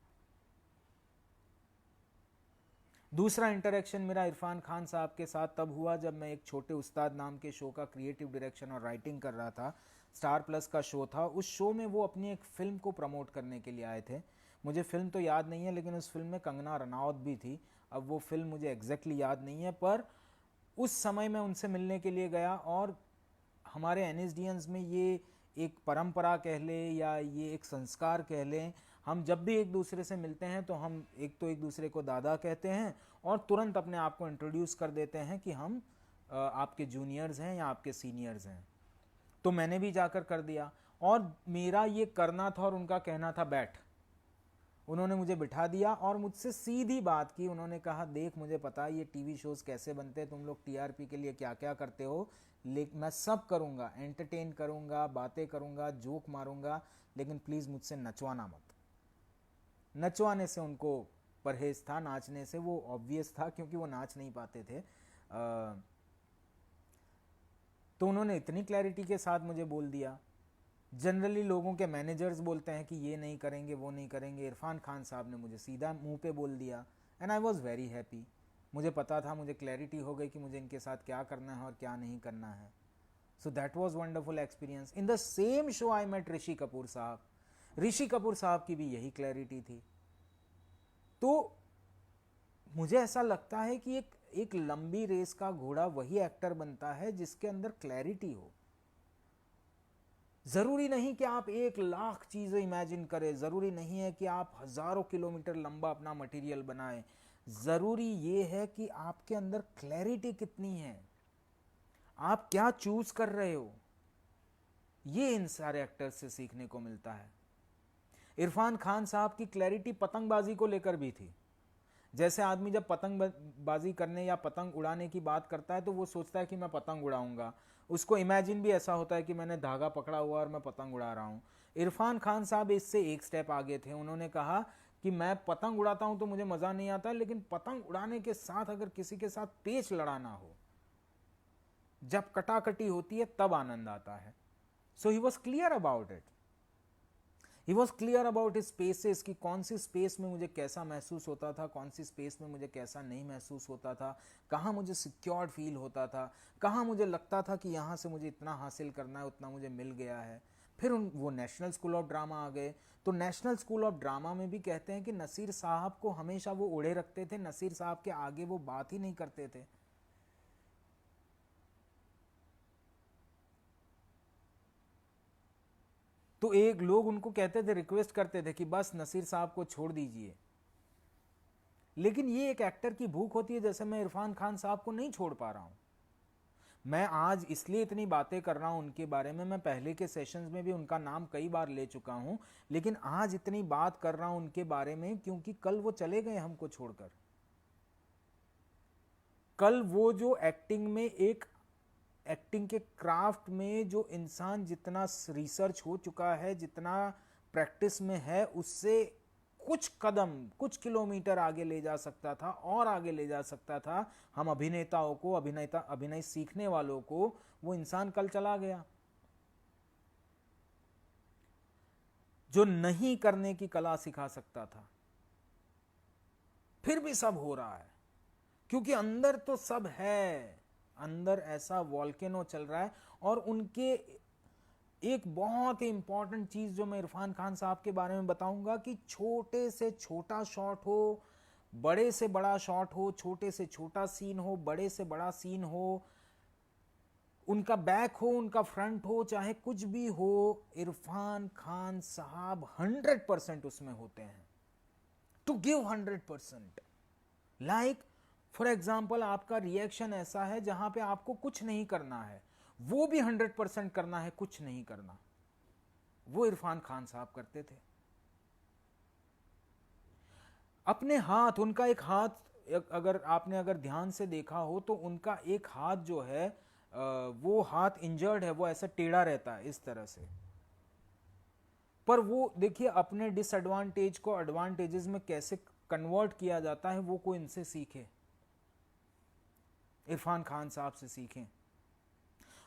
दूसरा इंटरेक्शन मेरा इरफान खान साहब के साथ तब हुआ जब मैं एक छोटे उस्ताद नाम के शो का क्रिएटिव डायरेक्शन और राइटिंग कर रहा था। स्टार प्लस का शो था। उस शो में वो अपनी एक फिल्म को प्रमोट करने के लिए आए थे। मुझे फिल्म तो याद नहीं है, लेकिन उस फिल्म में कंगना रनावत भी थी। अब वो फिल्म मुझे एग्जैक्टली याद नहीं है, पर उस समय मैं उनसे मिलने के लिए गया। और हमारे एनएसडीएंस में ये एक परंपरा कह ले या ये एक संस्कार कह लें, हम जब भी एक दूसरे से मिलते हैं तो हम एक दूसरे को दादा कहते हैं और तुरंत अपने आप को इंट्रोड्यूस कर देते हैं कि हम आपके जूनियर्स हैं या आपके सीनियर्स हैं। तो मैंने भी जाकर कर दिया, और मेरा ये करना था और उनका कहना था बैठ। उन्होंने मुझे बिठा दिया और मुझसे सीधी बात की। उन्होंने कहा देख, मुझे पता है ये टीवी शोज कैसे बनते हैं, तुम लोग टीआरपी के लिए क्या क्या करते हो, लेकिन मैं सब करूंगा, एंटरटेन करूंगा, बातें करूंगा, जोक मारूंगा, लेकिन प्लीज मुझसे नचवाना मत। नचवाने से उनको परहेज था, नाचने से वो ऑब्वियस था क्योंकि वो नाच नहीं पाते थे। तो उन्होंने इतनी क्लैरिटी के साथ मुझे बोल दिया। जनरली लोगों के मैनेजर्स बोलते हैं कि ये नहीं करेंगे, वो नहीं करेंगे। इरफान खान साहब ने मुझे सीधा मुंह पे बोल दिया and I was very happy. मुझे पता था, मुझे क्लैरिटी हो गई कि मुझे इनके साथ क्या करना है और क्या नहीं करना है। So that was wonderful experience. In the same show I met Rishi Kapoor साहब। ऋषि कपूर साहब की भी यही क्लैरिटी थी। तो मुझे ऐसा लगता है कि एक लंबी रेस का घोड़ा वही एक्टर बनता है जिसके अंदर क्लैरिटी हो। जरूरी नहीं कि आप 1,00,000 चीजें इमेजिन करें, जरूरी नहीं है कि आप हजारों किलोमीटर लंबा अपना मटेरियल बनाएं। जरूरी ये है कि आपके अंदर क्लैरिटी कितनी है, आप क्या चूज कर रहे हो। ये इन सारे एक्टर्स से सीखने को मिलता है। इरफान खान साहब की क्लैरिटी पतंगबाजी को लेकर भी थी। जैसे आदमी जब पतंगबाजी करने या पतंग उड़ाने की बात करता है तो वो सोचता है कि मैं पतंग उड़ाऊंगा। उसको इमेजिन भी ऐसा होता है कि मैंने धागा पकड़ा हुआ और मैं पतंग उड़ा रहा हूं। इरफान खान साहब इससे एक स्टेप आगे थे। उन्होंने कहा कि मैं पतंग उड़ाता हूं तो मुझे मजा नहीं आता, लेकिन पतंग उड़ाने के साथ अगर किसी के साथ पेच लड़ाना हो, जब कटाकटी होती है, तब आनंद आता है। So he was clear about it. He was clear about his spaces कि कौन सी स्पेस में मुझे कैसा महसूस होता था, कौन सी स्पेस में मुझे कैसा नहीं महसूस होता था, कहाँ मुझे सिक्योर्ड फील होता था, कहाँ मुझे लगता था कि यहाँ से मुझे इतना हासिल करना है, उतना मुझे मिल गया है। फिर वो नेशनल स्कूल ऑफ ड्रामा आ गए। तो नेशनल स्कूल ऑफ ड्रामा में भी कहते हैं कि नसीर साहब को हमेशा वो ओढ़े रखते थे, नसीर साहब के आगे वो बात ही नहीं करते थे। तो एक लोग उनको कहते थे, रिक्वेस्ट करते थे कि बस नसीर साहब को छोड़ दीजिए। लेकिन ये एक एक्टर की भूख होती है, जैसे मैं इरफान खान साहब को नहीं छोड़ पा रहा हूं। मैं आज इसलिए इतनी बातें कर रहा हूं उनके बारे में, मैं पहले के सेशंस में भी उनका नाम कई बार ले चुका हूं, लेकिन आज इतनी बात कर रहा हूं उनके बारे में क्योंकि कल वो चले गए हमको छोड़कर। कल वो जो एक्टिंग में एक एक्टिंग के क्राफ्ट में जो इंसान जितना रिसर्च हो चुका है, जितना प्रैक्टिस में है, उससे कुछ कदम, कुछ किलोमीटर आगे ले जा सकता था और आगे ले जा सकता था हम अभिनेताओं को, अभिनय सीखने वालों को। वो इंसान कल चला गया। जो नहीं करने की कला सिखा सकता था, फिर भी सब हो रहा है क्योंकि अंदर तो सब है, अंदर ऐसा वॉल्केनो चल रहा है। और उनके एक बहुत ही इंपॉर्टेंट चीज जो मैं इरफान खान साहब के बारे में बताऊंगा कि छोटे से छोटा शॉट हो, बड़े से बड़ा शॉट हो, छोटे से छोटा सीन हो, बड़े से बड़ा सीन हो, उनका बैक हो, उनका फ्रंट हो, चाहे कुछ भी हो, इरफान खान साहब 100% उसमें होते हैं, to give 100%। Like for example, आपका रिएक्शन ऐसा है जहां पे आपको कुछ नहीं करना है, वो भी 100% करना है, कुछ नहीं करना। वो इरफान खान साहब करते थे। अपने हाथ, उनका एक हाथ, अगर ध्यान से देखा हो तो उनका एक हाथ जो है वो हाथ इंजर्ड है, वो ऐसा टेढ़ा रहता है इस तरह से। पर वो देखिए अपने डिसएडवांटेज को एडवांटेजेस में कैसे कन्वर्ट किया जाता है, वो कोई इनसे सीखे, इरफान खान साहब से सीखें।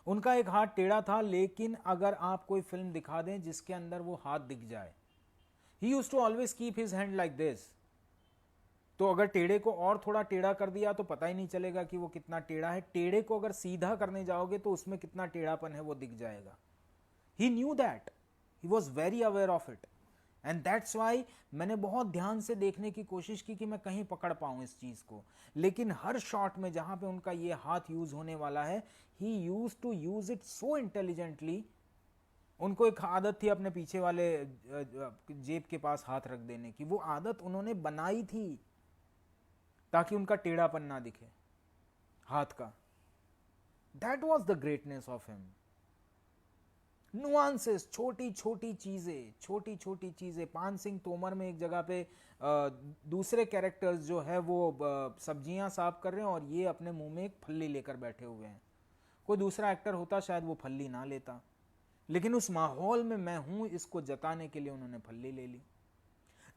उनका एक हाथ टेढ़ा था, लेकिन अगर आप कोई फिल्म दिखा दें जिसके अंदर वो हाथ दिख जाए, he used to always keep his hand like this. तो अगर टेढ़े को और थोड़ा टेढ़ा कर दिया तो पता ही नहीं चलेगा कि वो कितना टेढ़ा है। टेढ़े को अगर सीधा करने जाओगे तो उसमें कितना टेढ़ापन है वो दिख जाएगा। He knew that, he was very aware of it, and that's why मैंने बहुत ध्यान से देखने की कोशिश की कि मैं कहीं पकड़ पाऊं इस चीज को। लेकिन हर शॉट में जहां पे उनका ये हाथ यूज होने वाला है, he used to use it so intelligently. उनको एक आदत थी अपने पीछे वाले जेब के पास हाथ रख देने की, वो आदत उन्होंने बनाई थी ताकि उनका टेढ़ापन ना दिखे हाथ का। That was the greatness of him. Nuances, छोटी छोटी चीजें। पान सिंह तोमर में एक जगह पे दूसरे कैरेक्टर्स जो है वो सब्जियां साफ कर रहे हैं और ये अपने मुंह में एक फल्ली लेकर बैठे हुए हैं। कोई दूसरा एक्टर होता शायद वो फल्ली ना लेता, लेकिन उस माहौल में मैं हूं इसको जताने के लिए उन्होंने फल्ली ले ली।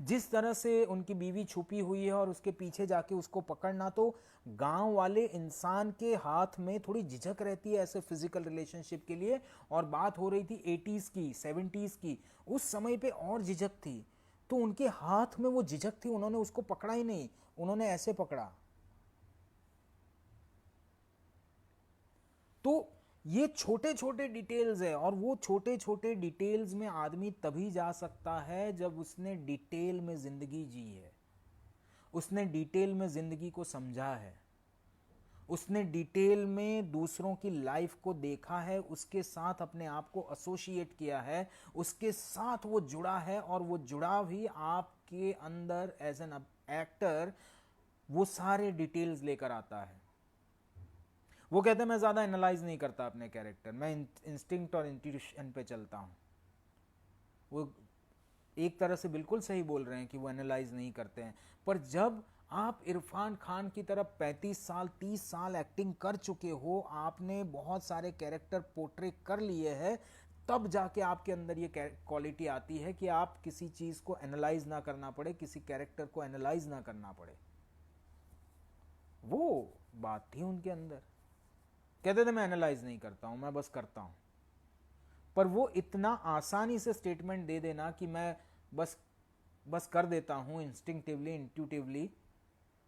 जिस तरह से उनकी बीवी छुपी हुई है और उसके पीछे जाके उसको पकड़ना, तो गांव वाले इंसान के हाथ में थोड़ी झिझक रहती है ऐसे फिजिकल रिलेशनशिप के लिए। और बात हो रही थी 80s की, 70s की, उस समय पे और झिझक थी, तो उनके हाथ में वो झिझक थी, उन्होंने उसको पकड़ा ही नहीं, उन्होंने ऐसे पकड़ा। तो ये छोटे छोटे डिटेल्स है, और वो छोटे छोटे डिटेल्स में आदमी तभी जा सकता है जब उसने डिटेल में जिंदगी जी है, उसने डिटेल में जिंदगी को समझा है, उसने डिटेल में दूसरों की लाइफ को देखा है, उसके साथ अपने आप को एसोसिएट किया है, उसके साथ वो जुड़ा है, और वो जुड़ाव ही आपके अंदर एज एन एक्टर वो सारे डिटेल्स लेकर आता है। वो कहते हैं मैं ज्यादा एनालाइज नहीं करता अपने कैरेक्टर, मैं इंस्टिंक्ट और इंट्यूशन पे चलता हूं। वो एक तरह से बिल्कुल सही बोल रहे हैं कि वो एनालाइज नहीं करते हैं, पर जब आप इरफान खान की तरफ 35 साल 30 साल एक्टिंग कर चुके हो, आपने बहुत सारे कैरेक्टर पोर्ट्रे कर लिए हैं, तब जाके आपके अंदर ये क्वालिटी आती है कि आप किसी चीज को एनालाइज ना करना पड़े, किसी कैरेक्टर को एनालाइज ना करना पड़े। वो बात थी उनके अंदर। कहते थे मैं एनालाइज नहीं करता हूं, मैं बस करता हूं। पर वो इतना आसानी से स्टेटमेंट दे देना कि मैं बस कर देता हूं इंस्टिंक्टिवली, इंट्यूटिवली,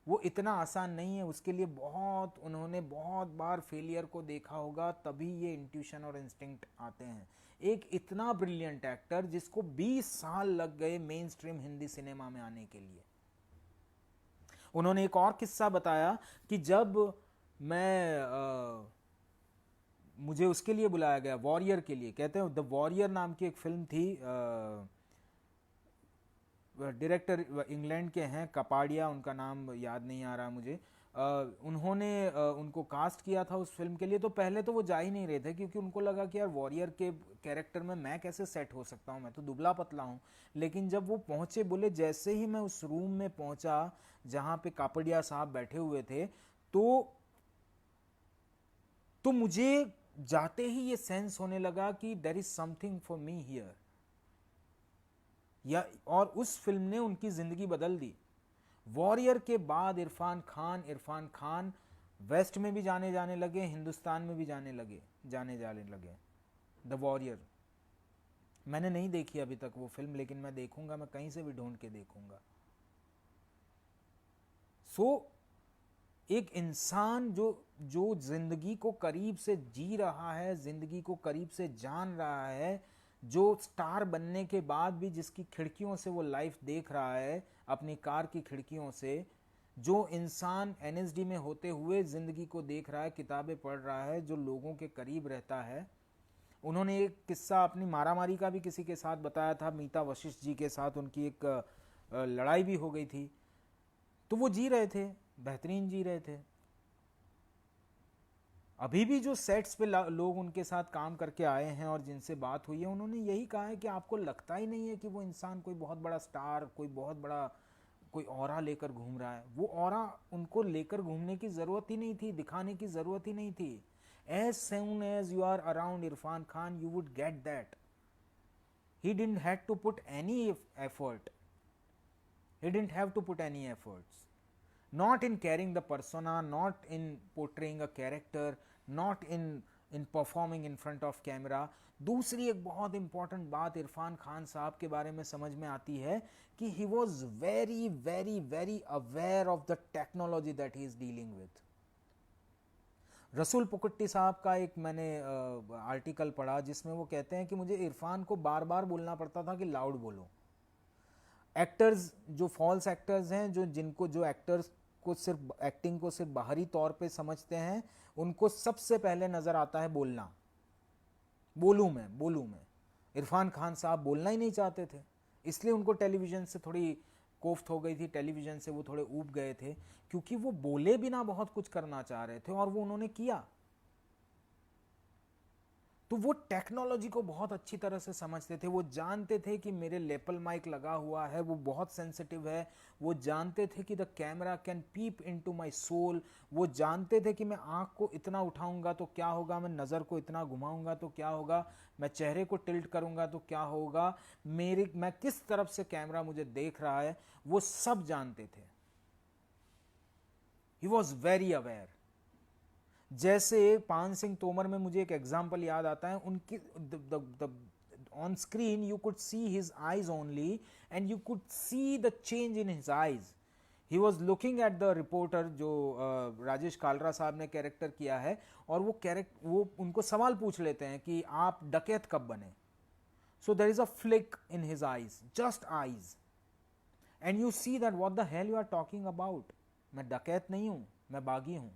वो इतना आसान नहीं है। उसके लिए उन्होंने बहुत बार फेलियर को देखा होगा, तभी ये इंट्यूशन और इंस्टिंक्ट आते हैं। एक इतना ब्रिलियंट एक्टर जिसको 20 साल लग गए मेन स्ट्रीम हिंदी सिनेमा में आने के लिए। उन्होंने एक और किस्सा बताया कि जब मुझे उसके लिए बुलाया गया, वॉरियर के लिए, कहते हैं द वॉरियर नाम की एक फिल्म थी, डायरेक्टर इंग्लैंड के हैं, कपाड़िया उनका नाम याद नहीं आ रहा मुझे। उन्होंने उनको कास्ट किया था उस फिल्म के लिए। तो पहले तो वो जा ही नहीं रहे थे क्योंकि उनको लगा कि यार वॉरियर के कैरेक्टर में मैं कैसे सेट हो सकता हूँ, मैं तो दुबला पतला हूँ। लेकिन जब वो पहुंचे, बोले जैसे ही मैं उस रूम में पहुंचा जहां पे कापड़िया साहब बैठे हुए थे, तो मुझे जाते ही ये सेंस होने लगा कि there is something for me here, या और उस फिल्म ने उनकी जिंदगी बदल दी। वॉरियर के बाद इरफान खान वेस्ट में भी जाने लगे, हिंदुस्तान में भी जाने लगे। द वॉरियर मैंने नहीं देखी अभी तक वो फिल्म, लेकिन मैं देखूंगा, मैं कहीं से भी ढूंढ के देखूंगा। एक इंसान जो जिंदगी को करीब से जी रहा है, जिंदगी को करीब से जान रहा है, जो स्टार बनने के बाद भी जिसकी खिड़कियों से वो लाइफ देख रहा है, अपनी कार की खिड़कियों से, जो इंसान एनएसडी में होते हुए जिंदगी को देख रहा है, किताबें पढ़ रहा है, जो लोगों के करीब रहता है। उन्होंने एक किस्सा अपनी मारामारी का भी किसी के साथ बताया था, मीता वशिष्ठ जी के साथ उनकी एक लड़ाई भी हो गई थी। तो वो जी रहे थे, बेहतरीन जी रहे थे। अभी भी जो सेट्स पे लोग उनके साथ काम करके आए हैं और जिनसे बात हुई है, उन्होंने यही कहा है कि आपको लगता ही नहीं है कि वो इंसान कोई बहुत बड़ा स्टार, कोई बहुत बड़ा कोई ऑरा लेकर घूम रहा है। वो ऑरा उनको लेकर घूमने की जरूरत ही नहीं थी, दिखाने की जरूरत ही नहीं थी। As soon as you are around Irfan Khan, you would get that. He didn't have to put any effort, he didn't have to put any efforts, not in carrying the persona, not in portraying a character, not in performing in front of camera. दूसरी एक बहुत important बात इरफान खान साहब के बारे में समझ में आती है कि he was very very very aware of the technology that he is dealing with. रसूल पुकुट्टी साहब का एक मैंने आर्टिकल पढ़ा जिसमें वो कहते हैं कि मुझे इरफान को बार बार बोलना पड़ता था कि लाउड बोलो। एक्टर्स जो फॉल्स एक्टर्स हैं, जो एक्टर्स को सिर्फ एक्टिंग को सिर्फ बाहरी तौर पे समझते हैं, उनको सबसे पहले नजर आता है बोलना, बोलूं मैं। इरफान खान साहब बोलना ही नहीं चाहते थे, इसलिए उनको टेलीविजन से थोड़ी कोफ्त हो गई थी, टेलीविजन से वो थोड़े ऊब गए थे, क्योंकि वो बोले बिना बहुत कुछ करना चाह रहे थे और वो उन्होंने किया। तो वो टेक्नोलॉजी को बहुत अच्छी तरह से समझते थे। वो जानते थे कि मेरे लेपल माइक लगा हुआ है, वो बहुत सेंसिटिव है। वो जानते थे कि the camera can peep into my soul. वो जानते थे कि मैं आंख को इतना उठाऊंगा तो क्या होगा, मैं नज़र को इतना घुमाऊंगा तो क्या होगा, मैं चेहरे को टिल्ट करूंगा तो क्या होगा, मैं किस तरफ से कैमरा मुझे देख रहा है, वो सब जानते थे। ही वॉज वेरी अवेयर। जैसे पान सिंह तोमर में मुझे एक एग्जाम्पल याद आता है, उनकी on screen you could see his eyes only and you could see the change in his eyes. He was looking at the reporter, जो राजेश कालरा साहब ने कैरेक्टर किया है, और वो उनको सवाल पूछ लेते हैं कि आप डकैत कब बने। So there is a flick in his eyes, just eyes, and you see that what the hell you are talking about. मैं डकैत नहीं हूं, मैं बागी हूं।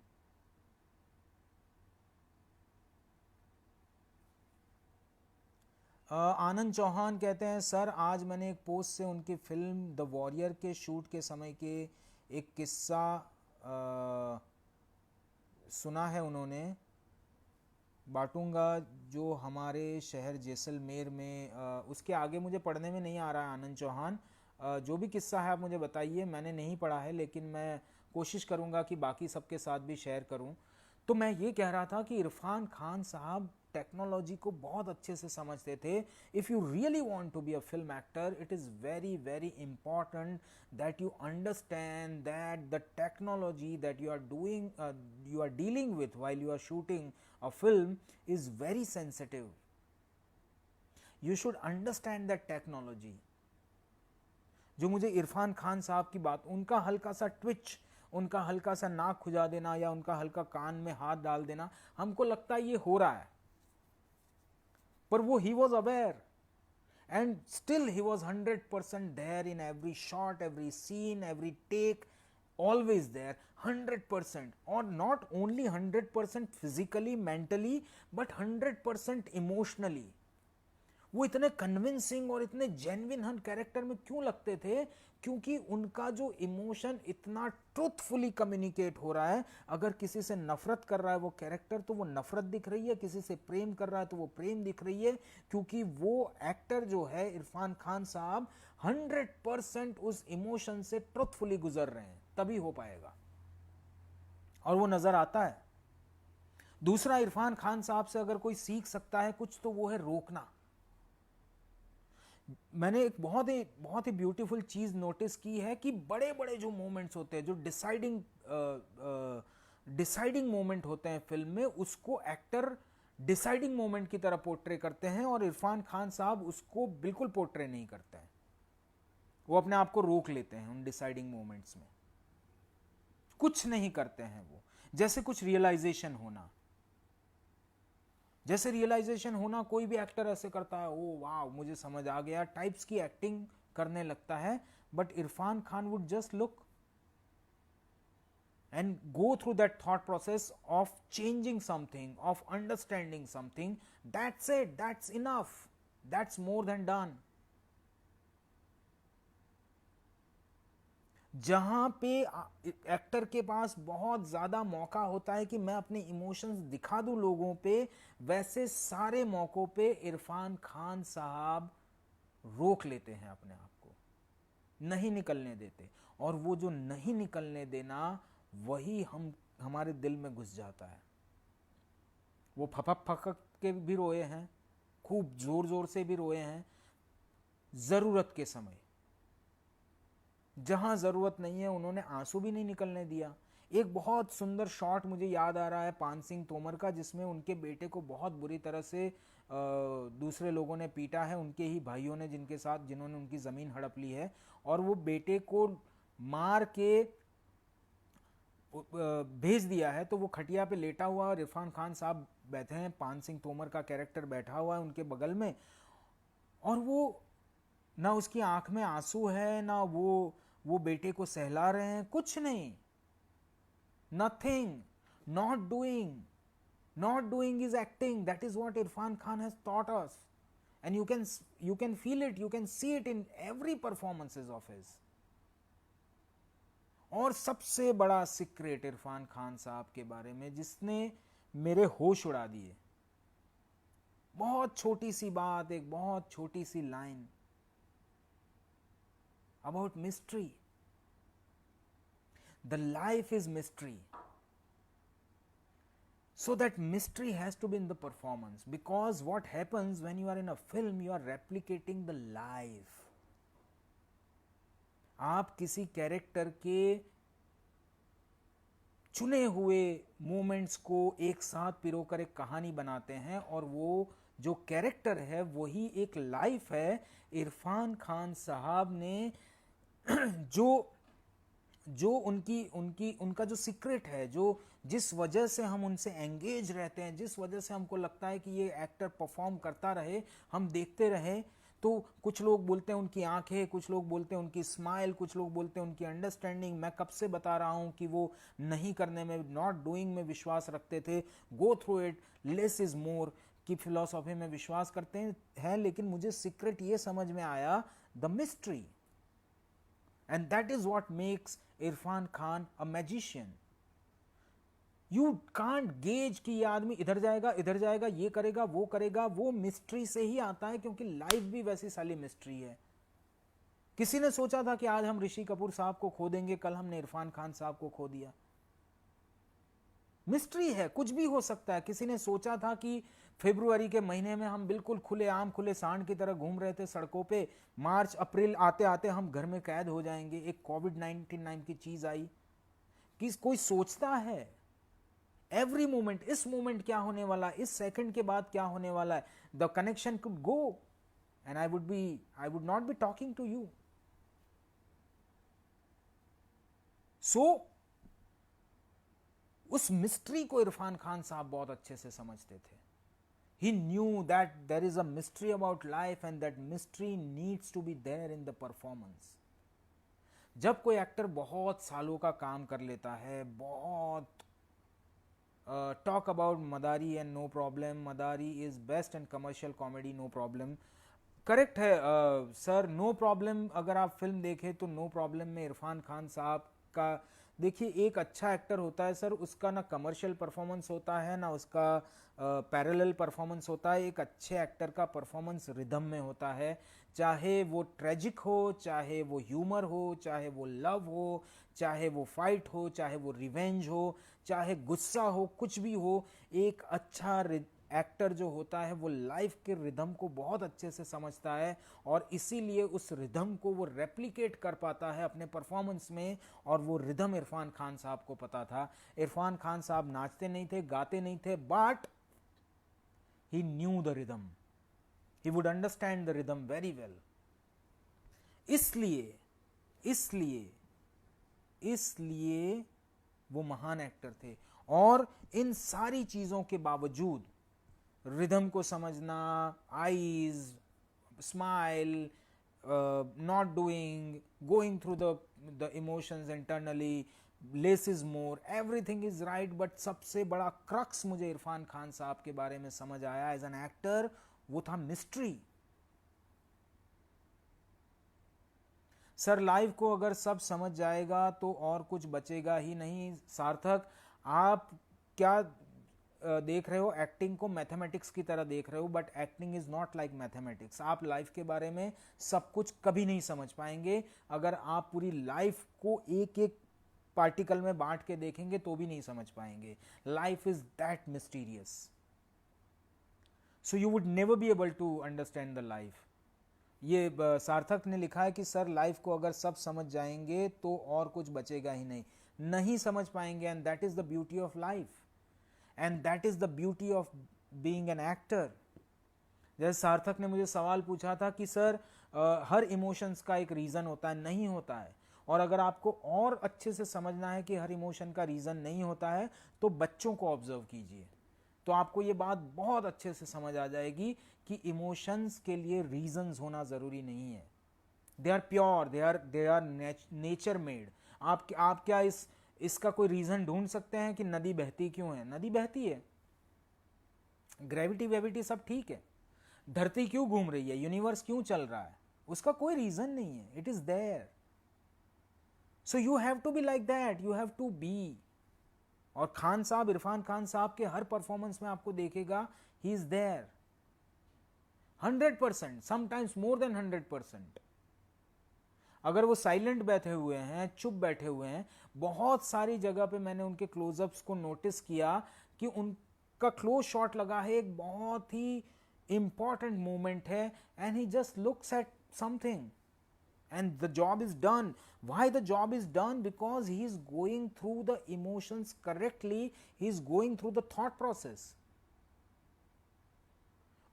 आनंद चौहान कहते हैं, सर आज मैंने एक पोस्ट से उनकी फिल्म द वॉरियर के शूट के समय के एक किस्सा सुना है, उन्होंने बांटूंगा, जो हमारे शहर जैसलमेर में उसके आगे मुझे पढ़ने में नहीं आ रहा है आनंद चौहान। जो भी किस्सा है आप मुझे बताइए, मैंने नहीं पढ़ा है, लेकिन मैं कोशिश करूंगा कि बाकी सबके साथ भी शेयर करूं। तो मैं ये कह रहा था कि इरफान खान साहब टेक्नोलॉजी को बहुत अच्छे से समझते थे। If you really want to be a film actor, it is very very important that you understand that the technology that you are doing, you are dealing with while you are shooting a film is very sensitive. You should understand that technology. जो मुझे इरफान खान साहब की बात, उनका हल्का सा Twitch, उनका हल्का सा नाक खुजा देना या उनका हल्का कान में हाथ डाल देना, हमको लगता है ये हो रहा है, पर वो he was aware and still he was 100% there in every shot, every scene, every take, always there 100%। और not only 100% physically mentally, but 100% emotionally. वो इतने कन्विंसिंग और इतने जेन्युइन हन कैरेक्टर में क्यों लगते थे? क्योंकि उनका जो इमोशन इतना ट्रूथफुली कम्युनिकेट हो रहा है। अगर किसी से नफरत कर रहा है वो कैरेक्टर, तो वो नफरत दिख रही है, किसी से प्रेम कर रहा है तो वो प्रेम दिख रही है, क्योंकि वो एक्टर जो है इरफान खान साहब 100% उस इमोशन से ट्रूथफुली गुजर रहे हैं, तभी हो पाएगा, और वो नजर आता है। दूसरा, इरफान खान साहब से अगर कोई सीख सकता है कुछ तो वो है रोकना। मैंने एक बहुत ही ब्यूटीफुल चीज नोटिस की है कि बड़े बड़े जो मोमेंट्स होते हैं, जो डिसाइडिंग मोमेंट होते हैं फिल्म में, उसको एक्टर डिसाइडिंग मोमेंट की तरह पोर्ट्रे करते हैं, और इरफान खान साहब उसको बिल्कुल पोर्ट्रे नहीं करते हैं। वो अपने आप को रोक लेते हैं उन डिसाइडिंग मोमेंट्स में, कुछ नहीं करते हैं वो। जैसे कुछ रियलाइजेशन होना, कोई भी एक्टर ऐसे करता है, ओ वाह मुझे समझ आ गया टाइप्स की एक्टिंग करने लगता है, but Irfan Khan would just look and go through that thought process of changing something, of understanding something. That's it, that's enough, that's more than done. जहां पे एक्टर के पास बहुत ज्यादा मौका होता है कि मैं अपने इमोशंस दिखा दूं लोगों पे, वैसे सारे मौकों पे इरफान खान साहब रोक लेते हैं अपने आप को, नहीं निकलने देते। और वो जो नहीं निकलने देना, वही हमारे दिल में घुस जाता है। वो फपक फकक के भी रोए हैं, खूब जोर जोर से भी रोए हैं, जरूरत के समय। जहां जरूरत नहीं है उन्होंने आंसू भी नहीं निकलने दिया। एक बहुत सुंदर शॉट मुझे याद आ रहा है पान सिंह तोमर का, जिसमें उनके बेटे को बहुत बुरी तरह से दूसरे लोगों ने पीटा है, उनके ही भाइयों ने, जिन्होंने उनकी जमीन हड़प ली है, और वो बेटे को मार के भेज दिया है। तो वो खटिया पे लेटा हुआ और इरफान खान साहब बैठे हैं, पान सिंह तोमर का कैरेक्टर बैठा हुआ है उनके बगल में, और वो ना उसकी आंख में आंसू है, ना वो बेटे को सहला रहे हैं, कुछ नहीं, nothing, not doing is acting. That is what Irfan Khan has taught us, and you can feel it, you can see it in every performances of his. और सबसे बड़ा सीक्रेट इरफान खान साहब के बारे में जिसने मेरे होश उड़ा दिए, बहुत छोटी सी बात, एक बहुत छोटी सी line about mystery. The life is mystery, so that mystery has to be in the performance, because what happens when you are in a film, you are replicating the life. आप किसी कैरेक्टर के चुने हुए moments को एक साथ पिरोकर एक कहानी बनाते हैं, और वो जो कैरेक्टर है वही एक लाइफ है। इरफान खान साहब ने जो उनका जो सीक्रेट है, जिस वजह से हम उनसे एंगेज रहते हैं, जिस वजह से हमको लगता है कि ये एक्टर परफॉर्म करता रहे, हम देखते रहे, तो कुछ लोग बोलते हैं उनकी आंखें, कुछ लोग बोलते हैं उनकी स्माइल, कुछ लोग बोलते हैं उनकी अंडरस्टैंडिंग। मैं कब से बता रहा हूं कि वो नहीं करने में, नॉट डूइंग में विश्वास रखते थे, गो through it, less is more की फिलॉसफी में विश्वास करते हैं, लेकिन मुझे सीक्रेट ये समझ में आया, the mystery, and that is what makes Irfan Khan a magician. You can't gauge कि ये आदमी इधर जाएगा, ये करेगा, वो मिस्ट्री से ही आता है, क्योंकि लाइफ भी वैसी साली मिस्ट्री है। किसी ने सोचा था कि आज हम ऋषि कपूर साहब को खो देंगे, कल हमने इरफान खान साहब को खो दिया। मिस्ट्री है, कुछ भी हो सकता है। किसी ने सोचा था कि फरवरी के महीने में हम बिल्कुल खुले सांड की तरह घूम रहे थे सड़कों पे, मार्च अप्रैल आते आते हम घर में कैद हो जाएंगे, एक कोविड-19 नाम की चीज आई। कोई सोचता है एवरी मोमेंट, इस मोमेंट क्या होने वाला, इस सेकंड के बाद क्या होने वाला है, the connection could go and I would not be talking to you. So उस मिस्ट्री को इरफान खान साहब बहुत अच्छे से समझते थे। He knew that there is a mystery about life and that mystery needs to be there in the performance. जब कोई एक्टर बहुत सालों का काम कर लेता है, बहुत talk about Madari and no problem, Madari is best and commercial comedy, no problem. Correct है सर, नो प्रॉब्लम अगर आप फिल्म देखें तो नो प्रॉब्लम में इरफान खान साहब का देखिए एक अच्छा एक्टर होता है सर, उसका ना कमर्शियल परफॉर्मेंस होता है ना उसका पैरेलल परफॉर्मेंस होता है। एक अच्छे एक्टर का परफॉर्मेंस रिदम में होता है, चाहे वो ट्रेजिक हो, चाहे वो ह्यूमर हो, चाहे वो लव हो, चाहे वो फाइट हो, चाहे वो रिवेंज हो, चाहे गुस्सा हो, कुछ भी हो। एक अच्छा एक्टर जो होता है वो लाइफ के रिदम को बहुत अच्छे से समझता है और इसीलिए उस रिदम को वो रेप्लिकेट कर पाता है अपने परफॉर्मेंस में। और वो रिदम इरफान खान साहब को पता था। इरफान खान साहब नाचते नहीं थे, गाते नहीं थे, but he new the rhythm, he would understand the rhythm very well. इसलिए इसलिए इसलिए वो महान एक्टर थे। और इन सारी चीजों के बावजूद रिदम को समझना, eyes, smile, not doing, going through the emotions internally, less is more, everything is right. But सबसे बड़ा क्रक्स मुझे इरफान खान साहब के बारे में समझ आया एज एन एक्टर, वो था मिस्ट्री। सर लाइफ को अगर सब समझ जाएगा तो और कुछ बचेगा ही नहीं। सार्थक, आप क्या देख रहे हो, एक्टिंग को मैथमेटिक्स की तरह देख रहे हो, but acting is not like mathematics. आप लाइफ के बारे में सब कुछ कभी नहीं समझ पाएंगे। अगर आप पूरी लाइफ को एक एक पार्टिकल में बांट के देखेंगे तो भी नहीं समझ पाएंगे। Life is that mysterious, so you would never be able to understand the life. ये सार्थक ने लिखा है कि सर लाइफ को अगर सब समझ जाएंगे तो और कुछ बचेगा ही नहीं। नहीं समझ पाएंगे, and that is the beauty of life, and that is the beauty of being an actor. जैसे सार्थक ने मुझे सवाल पूछा था कि सर हर इमोशंस का एक रीजन होता है, नहीं होता है। और अगर आपको और अच्छे से समझना है कि हर इमोशन का रीजन नहीं होता है तो बच्चों को ऑब्जर्व कीजिए, तो आपको ये बात बहुत अच्छे से समझ आ जाएगी कि इमोशंस के लिए रीजंस होना जरूरी नहीं है। They are pure, they are nature made. आप क्या इसका कोई रीजन ढूंढ सकते हैं कि नदी बहती क्यों है? नदी बहती है, ग्रेविटी वेविटी सब ठीक है। धरती क्यों घूम रही है, यूनिवर्स क्यों चल रहा है, उसका कोई रीजन नहीं है, it is there. So you have to be like that, you have to be. और खान साहब, इरफान खान साहब के हर परफॉर्मेंस में आपको देखेगा he is there 100%, sometimes more than 100%। अगर वो साइलेंट बैठे हुए हैं, चुप बैठे हुए हैं, बहुत सारी जगह पे मैंने उनके क्लोजअप्स को नोटिस किया कि उनका क्लोज शॉट लगा है, एक बहुत ही इंपॉर्टेंट मोमेंट है, and he just looks at something and the job is done. Why the job is done? Because he is going through the emotions correctly, he is going through the thought process.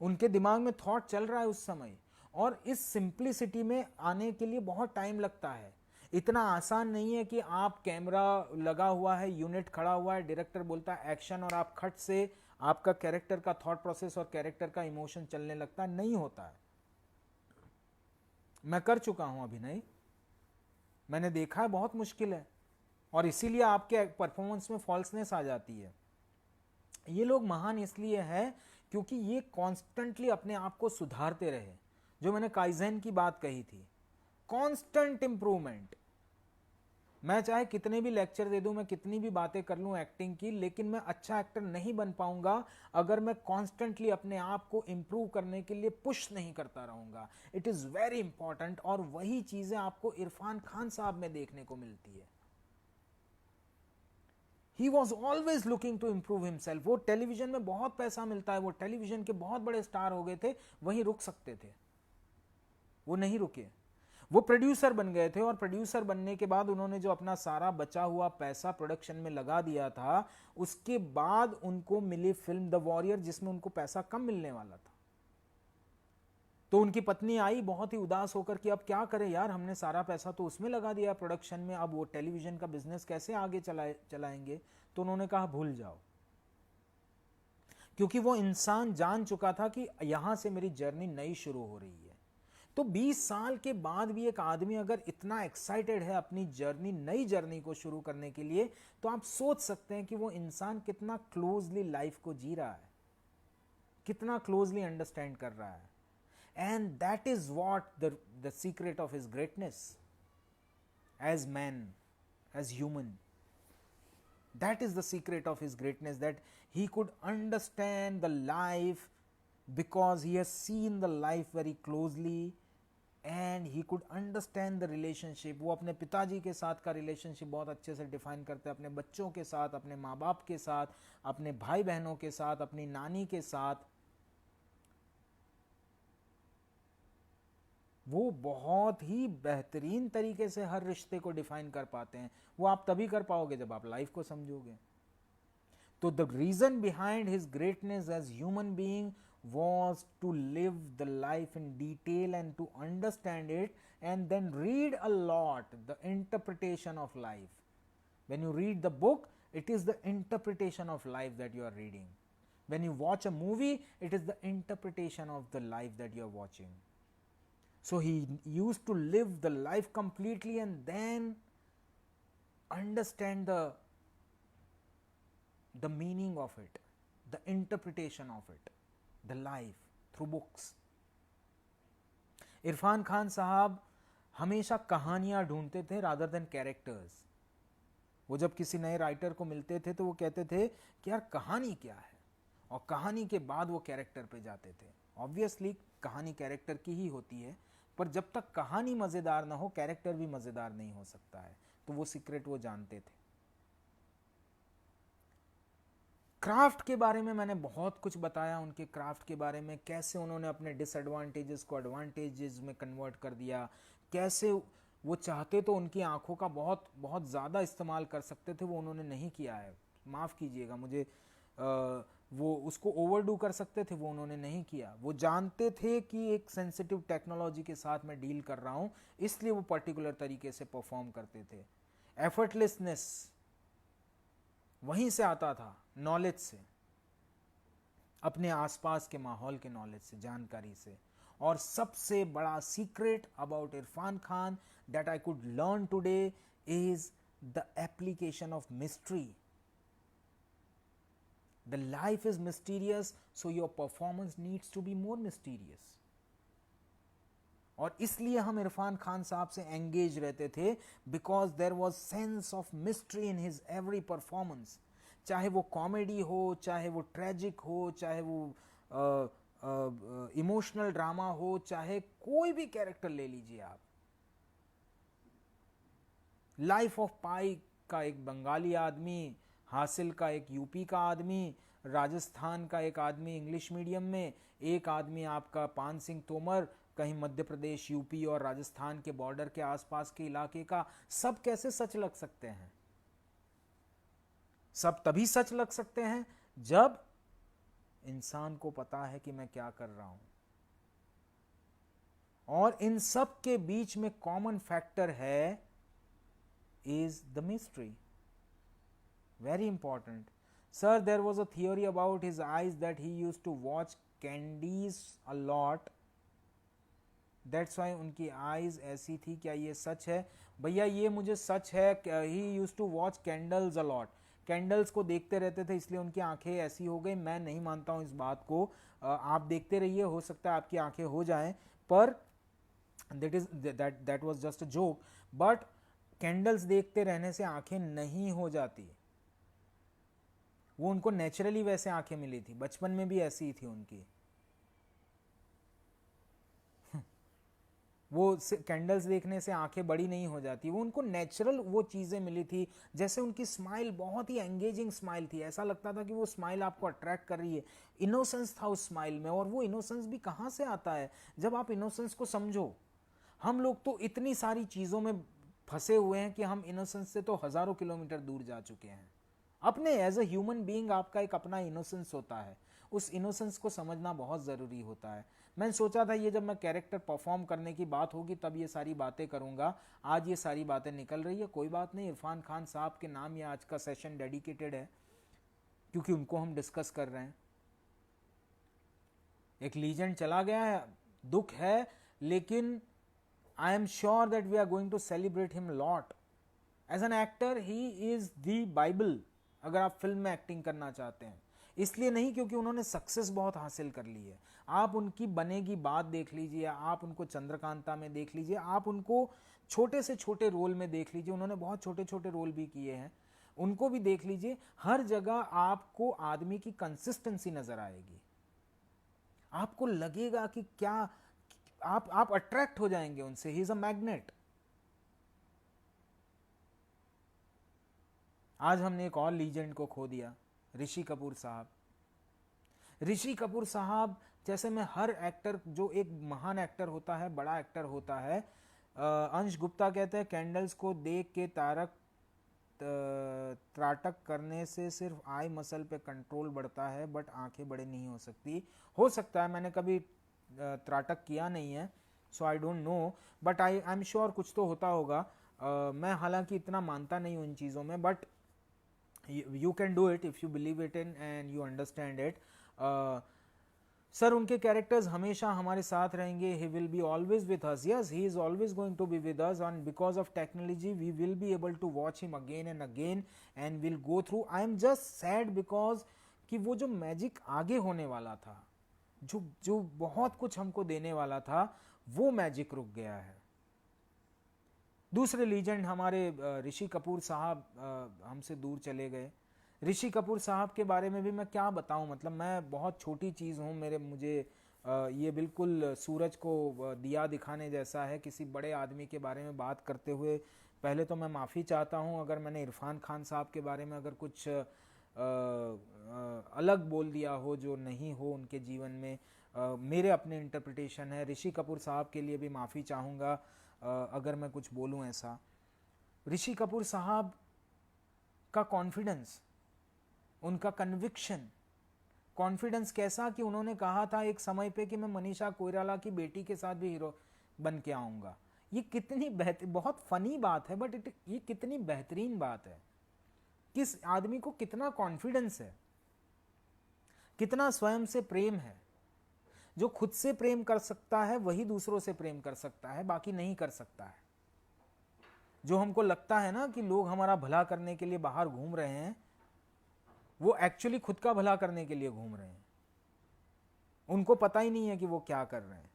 उनके दिमाग में thought चल रहा है उस समय, और इस सिंप्लिसिटी में आने के लिए बहुत टाइम लगता है। इतना आसान नहीं है कि आप कैमरा लगा हुआ है, यूनिट खड़ा हुआ है, डायरेक्टर बोलता है एक्शन और आप खट से आपका कैरेक्टर का थॉट प्रोसेस और कैरेक्टर का इमोशन चलने लगता है, नहीं होता है। मैं कर चुका हूं अभिनय, मैंने देखा है, बहुत मुश्किल है, और इसीलिए आपके परफॉर्मेंस में फॉल्सनेस आ जाती है। ये लोग महान इसलिए है क्योंकि ये कॉन्स्टेंटली अपने आप को सुधारते रहे। जो मैंने काइजेन की बात कही थी, कॉन्स्टेंट इंप्रूवमेंट। मैं चाहे कितने भी लेक्चर दे दूं, मैं कितनी भी बातें कर लूं एक्टिंग की, लेकिन मैं अच्छा एक्टर नहीं बन पाऊंगा अगर मैं कॉन्स्टेंटली अपने आप को इंप्रूव करने के लिए पुश नहीं करता रहूंगा। इट इज वेरी इंपॉर्टेंट, और वही चीजें आपको इरफान खान साहब में देखने को मिलती है। He was always looking to improve himself. वो टेलीविजन में बहुत पैसा मिलता है, वो टेलीविजन के बहुत बड़े स्टार हो गए थे, वहीं रुक सकते थे, वो नहीं रुके। वो प्रोड्यूसर बन गए थे, और प्रोड्यूसर बनने के बाद उन्होंने जो अपना सारा बचा हुआ पैसा प्रोडक्शन में लगा दिया था, उसके बाद उनको मिली फिल्म द वॉरियर, जिसमें उनको पैसा कम मिलने वाला था। तो उनकी पत्नी आई बहुत ही उदास होकर कि अब क्या करें यार, हमने सारा पैसा तो उसमें लगा दिया प्रोडक्शन में, अब वो टेलीविजन का बिजनेस कैसे आगे चलाएंगे। तो उन्होंने कहा भूल जाओ, क्योंकि वो इंसान जान चुका था कि यहां से मेरी जर्नी नई शुरू हो रही है। तो 20 साल के बाद भी एक आदमी अगर इतना एक्साइटेड है अपनी जर्नी, नई जर्नी को शुरू करने के लिए, तो आप सोच सकते हैं कि वो इंसान कितना क्लोजली लाइफ को जी रहा है, कितना क्लोजली अंडरस्टैंड कर रहा है। And that is what the secret of his greatness as man, as human. That is the secret of his greatness, that he could understand the life because he has seen the life very closely, and he could understand the relationship. वो अपने पिताजी के साथ का relationship बहुत अच्छे से define करते हैं, अपने बच्चों के साथ, अपने माँ बाप के साथ, अपने भाई बहनों के साथ, अपनी नानी के साथ। वो बहुत ही बेहतरीन तरीके से हर रिश्ते को डिफाइन कर पाते हैं। वो आप तभी कर पाओगे जब आप लाइफ को समझोगे। तो the reason behind his greatness as human being was to live the life in detail and to understand it, and then read a lot the interpretation of life. When you read the book, it is the interpretation of life that you are reading. When you watch a movie, it is the interpretation of the life that you are watching. So he used to live the life completely and then understand the meaning of it, the interpretation of it, the life through books. Irfan Khan साहब हमेशा कहानियां ढूंढते थे rather than characters. वो जब किसी नए writer को मिलते थे तो वो कहते थे कि यार कहानी क्या है, और कहानी के बाद वो कैरेक्टर पे जाते थे। ऑब्वियसली कहानी कैरेक्टर की ही होती है, पर जब तक कहानी मजेदार ना हो कैरेक्टर भी मजेदार नहीं हो सकता है। तो वो सीक्रेट वो जानते थे। क्राफ्ट के बारे में मैंने बहुत कुछ बताया, उनके क्राफ्ट के बारे में, कैसे उन्होंने अपने डिसएडवांटेजेस को एडवांटेजेस में कन्वर्ट कर दिया, कैसे वो चाहते तो उनकी आंखों का बहुत बहुत ज़्यादा इस्तेमाल कर सकते थे, वो उन्होंने नहीं किया है। माफ़ कीजिएगा मुझे, वो उसको ओवरडू कर सकते थे, वो उन्होंने नहीं किया। वो जानते थे कि एक सेंसिटिव टेक्नोलॉजी के साथ मैं डील कर रहा हूँ, इसलिए वो पर्टिकुलर तरीके से परफॉर्म करते थे। एफर्टलेसनेस वहीं से आता था, नॉलेज से, अपने आसपास के माहौल के नॉलेज से, जानकारी से। और सबसे बड़ा secret about Irfan Khan that I could learn today is the application of mystery. The life is mysterious, so your performance needs to be more mysterious. और इसलिए हम इरफान खान साहब से एंगेज रहते थे, because there was sense of mystery in his every performance. चाहे वो comedy हो, चाहे वो ट्रेजिक हो, चाहे वो इमोशनल ड्रामा हो, चाहे कोई भी कैरेक्टर ले लीजिए आप। लाइफ ऑफ पाई का एक बंगाली आदमी, हासिल का एक यूपी का आदमी, राजस्थान का एक आदमी इंग्लिश मीडियम में, एक आदमी आपका पान सिंह तोमर कहीं मध्य प्रदेश, यूपी और राजस्थान के बॉर्डर के आसपास के इलाके का, सब कैसे सच लग सकते हैं? सब तभी सच लग सकते हैं जब इंसान को पता है कि मैं क्या कर रहा हूं। और इन सब के बीच में कॉमन फैक्टर है is the mystery. Very important. Sir, there was a theory about his eyes that he used to watch candies a lot, that's why उनकी आईज ऐसी थी। क्या ये सच है? भैया ये मुझे सच है। He used to watch candles a lot, candles को देखते रहते थे इसलिए उनकी आंखें ऐसी हो गई। मैं नहीं मानता हूं इस बात को। आप देखते रहिए, हो सकता है आपकी आंखें हो जाएं, पर that was just a joke. But candles देखते रहने से आंखें नहीं हो जाती। वो उनको नेचुरली वैसे आंखें मिली थी, बचपन में भी ऐसी ही थी उनकी। वो कैंडल्स देखने से आंखें बड़ी नहीं हो जाती, वो उनको नेचुरल वो चीज़ें मिली थी। जैसे उनकी स्माइल बहुत ही एंगेजिंग स्माइल थी, ऐसा लगता था कि वो स्माइल आपको अट्रैक्ट कर रही है। इनोसेंस था उस स्माइल में। और वो इनोसेंस भी कहाँ से आता है? जब आप इनोसेंस को समझो। हम लोग तो इतनी सारी चीज़ों में फंसे हुए हैं कि हम इनोसेंस से तो हज़ारों किलोमीटर दूर जा चुके हैं। अपने एज अ ह्यूमन बीइंग आपका एक अपना इनोसेंस होता है, उस इनोसेंस को समझना बहुत ज़रूरी होता है। मैंने सोचा था ये जब मैं कैरेक्टर परफॉर्म करने की बात होगी तब ये सारी बातें करूंगा। आज ये सारी बातें निकल रही है, कोई बात नहीं। इरफान खान साहब के नाम ये आज का सेशन डेडिकेटेड है, क्योंकि उनको हम डिस्कस कर रहे हैं। एक लीजेंड चला गया है, दुख है, लेकिन I am sure that we are going to celebrate him lot. As an actor he is the bible, अगर आप फिल्म में एक्टिंग करना चाहते हैं। इसलिए नहीं क्योंकि उन्होंने सक्सेस बहुत हासिल कर ली है। आप उनकी बनेगी बात देख लीजिए, आप उनको चंद्रकांता में देख लीजिए, आप उनको छोटे से छोटे रोल में देख लीजिए। उन्होंने बहुत छोटे छोटे रोल भी किए हैं। उनको भी देख लीजिए, हर जगह आपको आदमी की कंसिस्टेंसी नजर आएगी, आपको लगेगा कि क्या, आप अट्रैक्ट हो जाएंगे उनसे, ही इज अ मैग्नेट। आज हमने एक और लीजेंड को खो दिया, ऋषि कपूर साहब। ऋषि कपूर साहब जैसे, मैं हर एक्टर जो एक महान एक्टर होता है, बड़ा एक्टर होता है, अंश गुप्ता कहते हैं कैंडल्स को देख के तारक त्राटक करने से सिर्फ आई मसल पे कंट्रोल बढ़ता है, बट आंखें बड़े नहीं हो सकती। हो सकता है, मैंने कभी त्राटक किया नहीं है, so I don't know, but I am sure कुछ तो होता होगा। मैं हालांकि इतना मानता नहीं हूँ इन चीज़ों में, but you can do it if you believe it in and you understand it. Sir उनके कैरेक्टर्स हमेशा हमारे साथ रहेंगे, he will be always with us. Yes, he is always going to be with us, and because of technology we will be able to watch him again and again and we'll go through. I am just sad because कि वो जो magic आगे होने वाला था, जो बहुत कुछ हमको देने वाला था, वो मैजिक रुक गया है। दूसरे लीजेंड हमारे ऋषि कपूर साहब हमसे दूर चले गए। ऋषि कपूर साहब के बारे में भी मैं क्या बताऊं, मतलब मैं बहुत छोटी चीज़ हूं, मुझे ये बिल्कुल सूरज को दिया दिखाने जैसा है किसी बड़े आदमी के बारे में बात करते हुए। पहले तो मैं माफ़ी चाहता हूं अगर मैंने इरफान खान साहब के बारे में अगर कुछ अलग बोल दिया हो जो नहीं हो उनके जीवन में। मेरे अपने इंटरप्रिटेशन है। ऋषि कपूर साहब के लिए भी माफ़ी चाहूँगा अगर मैं कुछ बोलूं ऐसा। ऋषि कपूर साहब का कॉन्फिडेंस, उनका कन्विक्शन, कॉन्फिडेंस कैसा कि उन्होंने कहा था एक समय पे कि मैं मनीषा कोइराला की बेटी के साथ भी हीरो बन के आऊँगा। ये कितनी बहुत फनी बात है, बट ये कितनी बेहतरीन बात है। किस आदमी को कितना कॉन्फिडेंस है, कितना स्वयं से प्रेम है। जो खुद से प्रेम कर सकता है वही दूसरों से प्रेम कर सकता है, बाकी नहीं कर सकता है। जो हमको लगता है ना कि लोग हमारा भला करने के लिए बाहर घूम रहे हैं, वो एक्चुअली खुद का भला करने के लिए घूम रहे हैं, उनको पता ही नहीं है कि वो क्या कर रहे हैं।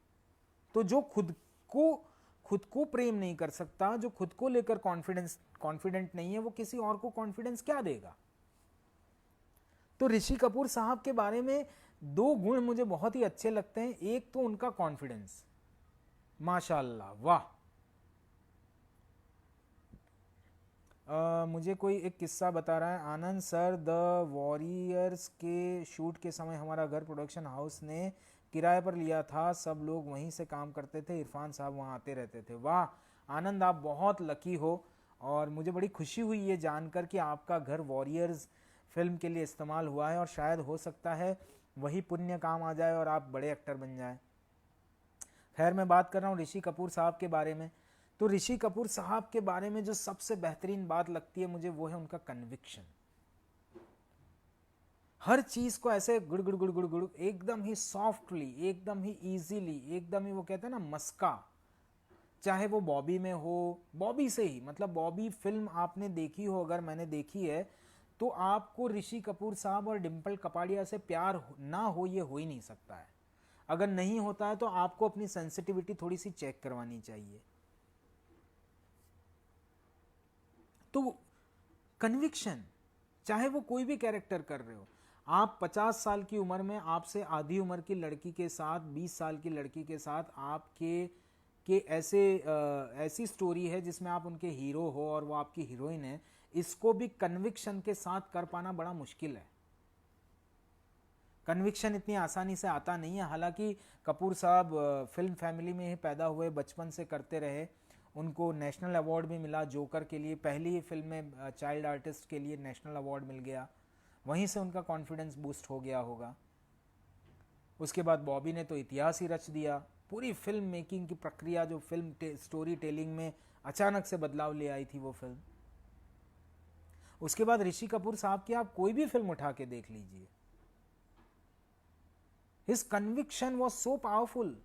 तो जो खुद को प्रेम नहीं कर सकता, जो खुद को लेकर कॉन्फिडेंट नहीं है, वो किसी और को कॉन्फिडेंस क्या देगा। तो ऋषि कपूर साहब के बारे में दो गुण मुझे बहुत ही अच्छे लगते हैं। एक तो उनका कॉन्फिडेंस, माशाल्लाह, वाह। मुझे कोई एक किस्सा बता रहा है आनंद सर, द वॉरियर्स के शूट के समय हमारा घर प्रोडक्शन हाउस ने किराए पर लिया था, सब लोग वहीं से काम करते थे, इरफान साहब वहाँ आते रहते थे। वाह आनंद, आप बहुत लकी हो, और मुझे बड़ी खुशी हुई ये जानकर कि आपका घर वॉरियर्स फिल्म के लिए इस्तेमाल हुआ है, और शायद हो सकता है वही पुण्य काम आ जाए और आप बड़े एक्टर बन जाएं। खैर, मैं बात कर रहा हूँ ऋषि कपूर साहब के बारे में। तो ऋषि कपूर साहब के बारे में जो सबसे बेहतरीन बात लगती है मुझे, वो है उनका कन्विक्शन। हर चीज को ऐसे गुड़ गुड़ गुड़ गुड़ गुड़ एकदम ही सॉफ्टली, एकदम ही इजीली, एकदम ही वो कहते हैं ना मस्का। चाहे वो बॉबी में हो, बॉबी से ही, मतलब बॉबी फिल्म आपने देखी हो, अगर मैंने देखी है, तो आपको ऋषि कपूर साहब और डिम्पल कपाड़िया से प्यार ना हो ये हो ही नहीं सकता है। अगर नहीं होता है तो आपको अपनी सेंसिटिविटी थोड़ी सी चेक करवानी चाहिए। तो कन्विक्शन, चाहे वो कोई भी कैरेक्टर कर रहे हो, आप 50 साल की उम्र में आपसे आधी उम्र की लड़की के साथ, 20 साल की लड़की के साथ आपके ऐसी स्टोरी है जिसमें आप उनके हीरो हो और वो आपकी हीरोइन है, इसको भी कन्विक्शन के साथ कर पाना बड़ा मुश्किल है। कन्विक्शन इतनी आसानी से आता नहीं है। हालांकि कपूर साहब फिल्म फैमिली में ही पैदा हुए, बचपन से करते रहे, उनको नेशनल अवार्ड भी मिला जोकर के लिए, पहली ही फिल्म में चाइल्ड आर्टिस्ट के लिए नेशनल अवार्ड मिल गया, वहीं से उनका कॉन्फिडेंस बूस्ट हो गया होगा। उसके बाद बॉबी ने तो इतिहास ही रच दिया, पूरी फिल्म मेकिंग की प्रक्रिया जो फिल्म स्टोरी टेलिंग में अचानक से बदलाव ले आई थी वो फिल्म। उसके बाद ऋषि कपूर साहब की आप कोई भी फिल्म उठा के देख लीजिए, his conviction was so powerful.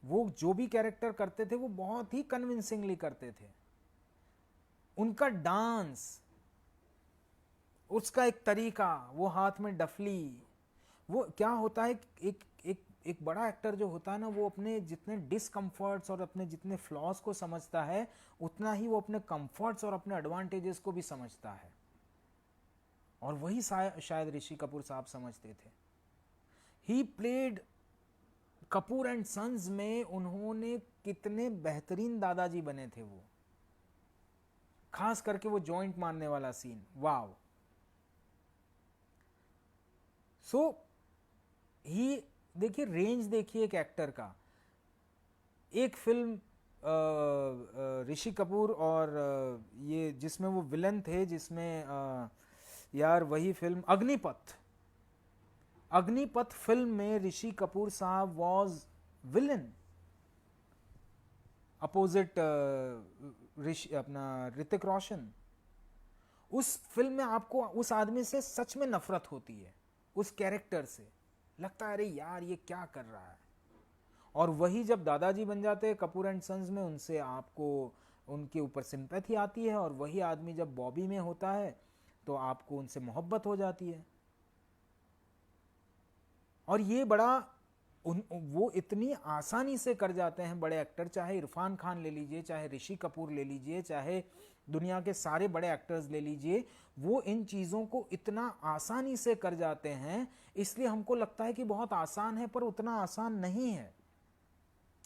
वो जो भी कैरेक्टर करते थे वो बहुत ही कन्विंसिंगली करते थे। उनका डांस, उसका एक तरीका, वो हाथ में डफली, वो क्या होता है, एक बड़ा एक्टर जो होता है ना, वो अपने जितने डिसकम्फर्ट्स और अपने जितने फ्लॉज को समझता है, उतना ही वो अपने कंफर्ट्स और अपने एडवांटेजेस को भी समझता है। और वही शायद ऋषि कपूर साहब समझते थे। He played Kapoor and sons में उन्होंने कितने बेहतरीन दादाजी बने थे वो, खास करके वो जॉइंट मारने वाला सीन, वाव। सो ही, देखिए रेंज देखिए एक एक्टर का। एक फिल्म ऋषि कपूर और ये जिसमें वो विलन थे, जिसमें यार वही फिल्म अग्निपथ। अग्निपथ फिल्म में ऋषि कपूर साहब वाज विलन अपोजिट अपना ऋतिक रोशन। उस फिल्म में आपको उस आदमी से सच में नफरत होती है, उस कैरेक्टर से लगता है अरे यार ये क्या कर रहा है। और वही जब दादाजी बन जाते हैं कपूर एंड सन्स में, उनसे आपको उनके ऊपर सिंपैथी आती है। और वही आदमी जब बॉबी में होता है तो आपको उनसे मोहब्बत हो जाती है। और ये बड़ा वो इतनी आसानी से कर जाते हैं बड़े एक्टर, चाहे इरफान खान ले लीजिए, चाहे ऋषि कपूर ले लीजिए, चाहे दुनिया के सारे बड़े एक्टर्स ले लीजिए, वो इन चीज़ों को इतना आसानी से कर जाते हैं। इसलिए हमको लगता है कि बहुत आसान है, पर उतना आसान नहीं है।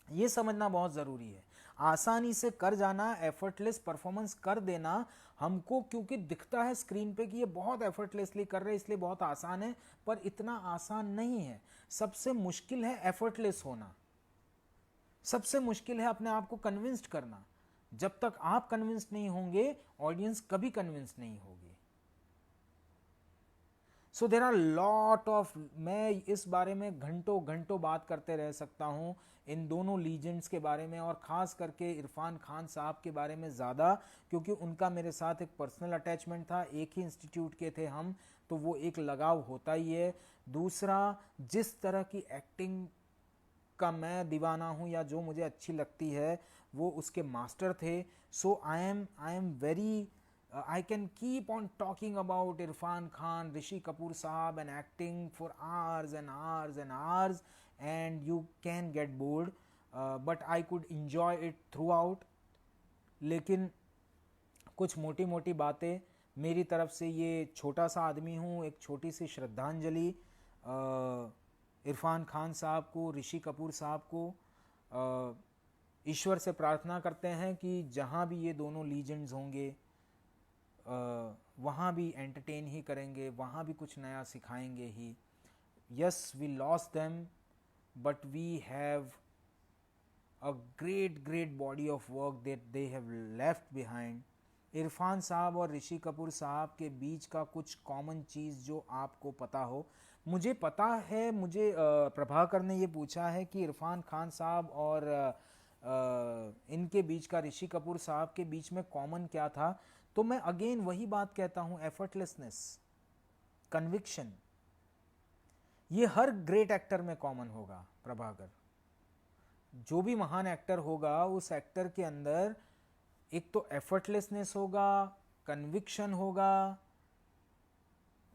ये समझना बहुत ज़रूरी है। आसानी से कर जाना, एफर्टलेस परफॉर्मेंस कर देना, हमको क्योंकि दिखता है स्क्रीन पे कि ये बहुत एफर्टलेसली कर रहे हैं इसलिए बहुत आसान है, पर इतना आसान नहीं है। सबसे मुश्किल है एफर्टलेस होना, सबसे मुश्किल है अपने आप को कन्विंस्ड करना। जब तक आप कन्विंस्ड नहीं होंगे, ऑडियंस कभी कन्विंस्ड नहीं होगी। सो देर आर लॉट ऑफ, मैं इस बारे में घंटों घंटों बात करते रह सकता हूँ इन दोनों लीजेंड्स के बारे में, और ख़ास करके इरफान खान साहब के बारे में ज़्यादा, क्योंकि उनका मेरे साथ एक पर्सनल अटैचमेंट था। एक ही इंस्टीट्यूट के थे हम, तो वो एक लगाव होता ही है। दूसरा, जिस तरह की एक्टिंग का मैं दीवाना हूँ या जो मुझे अच्छी लगती है, वो उसके मास्टर थे। So I am very I can keep on talking about Irfan Khan, Rishi Kapoor Sahab and acting for hours and hours and hours, and you can get bored, but I could enjoy it throughout. लेकिन कुछ मोटी मोटी बातें मेरी तरफ से, ये छोटा सा आदमी हूँ, एक छोटी सी श्रद्धांजलि इरफान खान साहब को, ऋषि कपूर साहब को। ईश्वर से प्रार्थना करते हैं कि जहाँ भी ये दोनों लीजेंड्स होंगे, वहाँ भी एंटरटेन ही करेंगे, वहाँ भी कुछ नया सिखाएंगे ही। Yes, we lost them, but we have a great body of work that they have left behind. Irfan साहब और ऋषि कपूर साहब के बीच का कुछ कॉमन चीज़ जो आपको पता हो, मुझे पता है। मुझे प्रभाकर ने ये पूछा है कि इरफान खान साहब और इनके बीच का, ऋषि कपूर साहब के बीच में कॉमन क्या था, तो मैं अगेन वही बात कहता हूं, एफर्टलेसनेस, कन्विक्शन। ये हर ग्रेट एक्टर में कॉमन होगा प्रभाकर। जो भी महान एक्टर होगा, उस एक्टर के अंदर एक तो एफर्टलेसनेस होगा, कन्विक्शन होगा।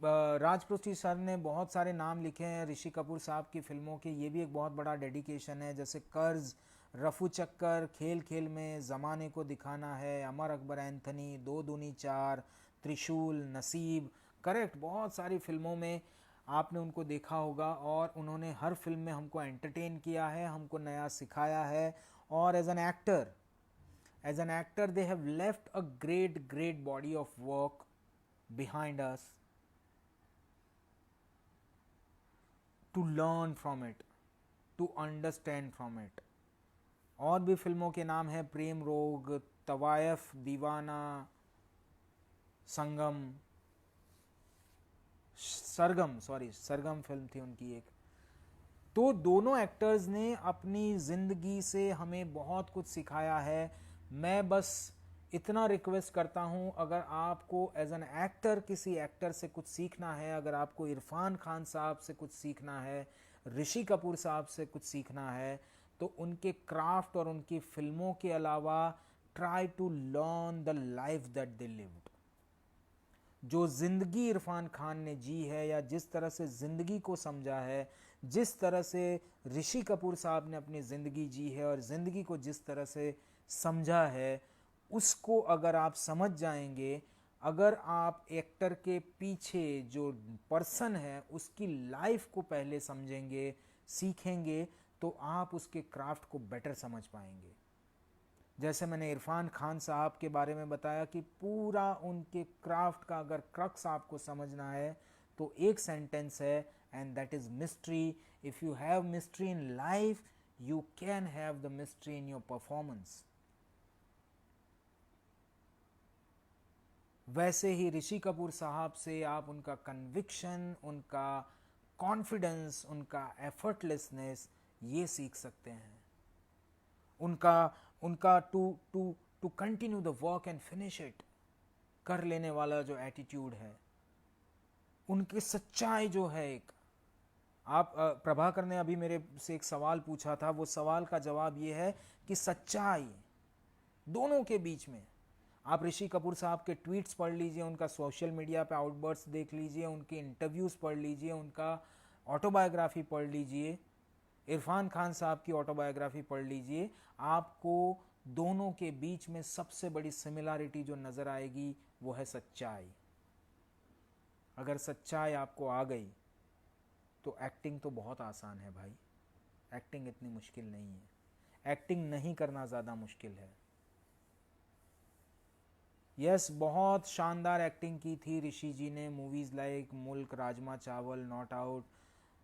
राजपूती सर ने बहुत सारे नाम लिखे हैं ऋषि कपूर साहब की फिल्मों के, ये भी एक बहुत बड़ा डेडिकेशन है। जैसे कर्ज, रफू चक्कर, खेल खेल में, ज़माने को दिखाना है, अमर अकबर एंथनी, 2 दूनी 4, त्रिशूल, नसीब, करेक्ट। बहुत सारी फिल्मों में आपने उनको देखा होगा, और उन्होंने हर फिल्म में हमको एंटरटेन किया है, हमको नया सिखाया है। और as an actor they have left a great body of work behind us, to learn from it, to understand from it. और भी फिल्मों के नाम है, प्रेम रोग, तवायफ, दीवाना, सरगम फिल्म थी उनकी एक। तो दोनों एक्टर्स ने अपनी ज़िंदगी से हमें बहुत कुछ सिखाया है। मैं बस इतना रिक्वेस्ट करता हूँ, अगर आपको एज एन एक्टर किसी एक्टर से कुछ सीखना है, अगर आपको इरफान खान साहब से कुछ सीखना है, ऋषि कपूर साहब से कुछ सीखना है, तो उनके क्राफ्ट और उनकी फिल्मों के अलावा try to learn the life that they lived. जो ज़िंदगी इरफान खान ने जी है, या जिस तरह से ज़िंदगी को समझा है, जिस तरह से ऋषि कपूर साहब ने अपनी ज़िंदगी जी है और ज़िंदगी को जिस तरह से समझा है, उसको अगर आप समझ जाएंगे, अगर आप एक्टर के पीछे जो पर्सन है उसकी लाइफ को पहले समझेंगे, सीखेंगे, तो आप उसके क्राफ्ट को बेटर समझ पाएंगे। जैसे मैंने इरफान खान साहब के बारे में बताया कि पूरा उनके क्राफ्ट का अगर क्रक्स आपको समझना है तो एक सेंटेंस है, and that is mystery. If you have mystery in life, you can have the mystery in your performance. वैसे ही ऋषि कपूर साहब से आप उनका कन्विक्शन, उनका कॉन्फिडेंस, उनका एफर्टलेसनेस ये सीख सकते हैं। उनका to continue the work and finish it, कर लेने वाला जो एटीट्यूड है, उनकी सच्चाई जो है। एक आप प्रभाकर ने अभी मेरे से एक सवाल पूछा था, वो सवाल का जवाब ये है कि सच्चाई दोनों के बीच में। आप ऋषि कपूर साहब के ट्वीट्स पढ़ लीजिए, उनका सोशल मीडिया पे आउटबर्ट्स देख लीजिए, उनके इंटरव्यूज़ पढ़ लीजिए, उनका ऑटोबायोग्राफी पढ़ लीजिए, इरफान खान साहब की ऑटोबायोग्राफी पढ़ लीजिए। आपको दोनों के बीच में सबसे बड़ी सिमिलरिटी जो नज़र आएगी वो है सच्चाई। अगर सच्चाई आपको आ गई तो एक्टिंग तो बहुत आसान है भाई, एक्टिंग इतनी मुश्किल नहीं है, एक्टिंग नहीं करना ज़्यादा मुश्किल है। यस, बहुत शानदार एक्टिंग की थी ऋषि जी ने, movies like Mulk, Rajma Chawal, not out.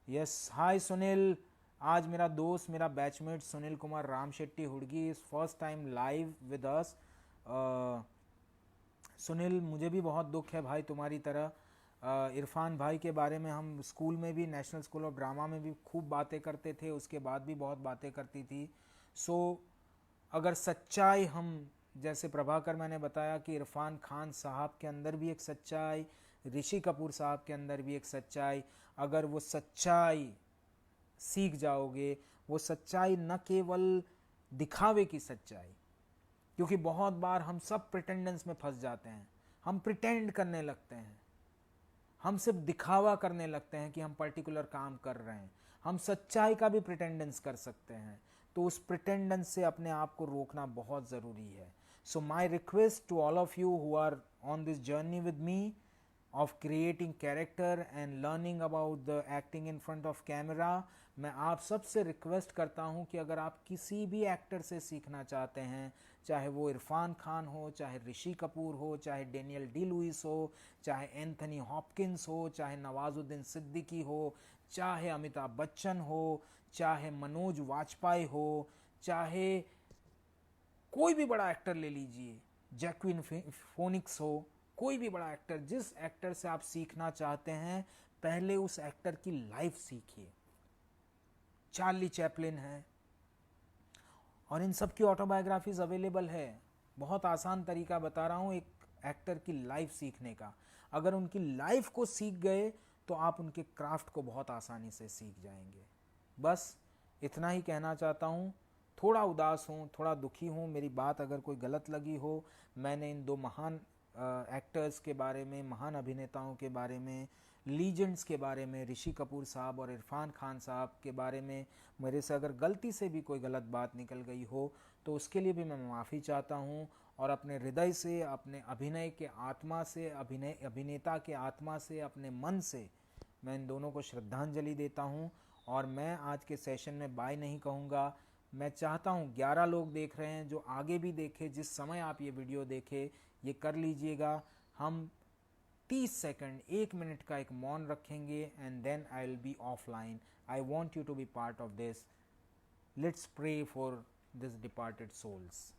Yes, hi Sunil, आज मेरा दोस्त, मेरा batchmate Sunil Kumar Ram Shetty Hudgi is first time live with us. Sunil, मुझे भी बहुत दुख है भाई तुम्हारी तरह। इरफान भाई के बारे में हम स्कूल में भी, नेशनल स्कूल ऑफ ड्रामा में भी खूब बातें करते थे, उसके बाद भी बहुत बातें करती थी। सो अगर सच्चाई हम, जैसे प्रभाकर मैंने बताया कि इरफान खान साहब के अंदर भी एक सच्चाई, ऋषि कपूर साहब के अंदर भी एक सच्चाई, अगर वो सच्चाई सीख जाओगे, वो सच्चाई न केवल दिखावे की सच्चाई, क्योंकि बहुत बार हम सब प्रिटेंडेंस में फंस जाते हैं, हम प्रिटेंड करने लगते हैं, हम सिर्फ दिखावा करने लगते हैं कि हम पर्टिकुलर काम कर रहे हैं। हम सच्चाई का भी प्रिटेंडेंस कर सकते हैं, तो उस प्रिटेंडेंस से अपने आप को रोकना बहुत ज़रूरी है। So my request to all of you who are on this journey with me of creating character and learning about the acting in front of camera, मैं आप सबसे रिक्वेस्ट करता हूँ कि अगर आप किसी भी एक्टर से सीखना चाहते हैं, चाहे वो इरफान खान हो, चाहे ऋषि कपूर हो, चाहे डेनियल डी लुइस हो, चाहे एंथनी हॉपकिंस हो, चाहे नवाजुद्दीन सिद्दीकी हो, चाहे अमिताभ बच्चन हो, चाहे मनोज वाजपेयी हो, चाहे कोई भी बड़ा एक्टर ले लीजिए, जैक्विन फोनिक्स हो, कोई भी बड़ा एक्टर, जिस एक्टर से आप सीखना चाहते हैं, पहले उस एक्टर की लाइफ सीखिए। चार्ली चैपलिन है, और इन सब की ऑटोबायोग्राफीज अवेलेबल है। बहुत आसान तरीका बता रहा हूँ एक एक्टर की लाइफ सीखने का। अगर उनकी लाइफ को सीख गए तो आप उनके क्राफ्ट को बहुत आसानी से सीख जाएंगे। बस इतना ही कहना चाहता हूँ। थोड़ा उदास हूँ, थोड़ा दुखी हूँ, मेरी बात अगर कोई गलत लगी हो, मैंने इन दो महान एक्टर्स के बारे में, महान अभिनेताओं के बारे में, लीजेंड्स के बारे में, ऋषि कपूर साहब और इरफान खान साहब के बारे में मेरे से अगर गलती से भी कोई गलत बात निकल गई हो तो उसके लिए भी मैं माफ़ी चाहता हूँ, और अपने हृदय से, अपने अभिनय के आत्मा से, अभिनेता के आत्मा से, अपने मन से मैं इन दोनों को श्रद्धांजलि देता हूँ। और मैं आज के सेशन में बाय नहीं कहूँगा। मैं चाहता हूँ 11 लोग देख रहे हैं, जो आगे भी देखें, जिस समय आप ये वीडियो देखें, ये कर लीजिएगा। हम 30 सेकंड, 1 मिनट का एक मौन रखेंगे, and then I will be offline. I want you to be part of this. Let's pray for this departed souls.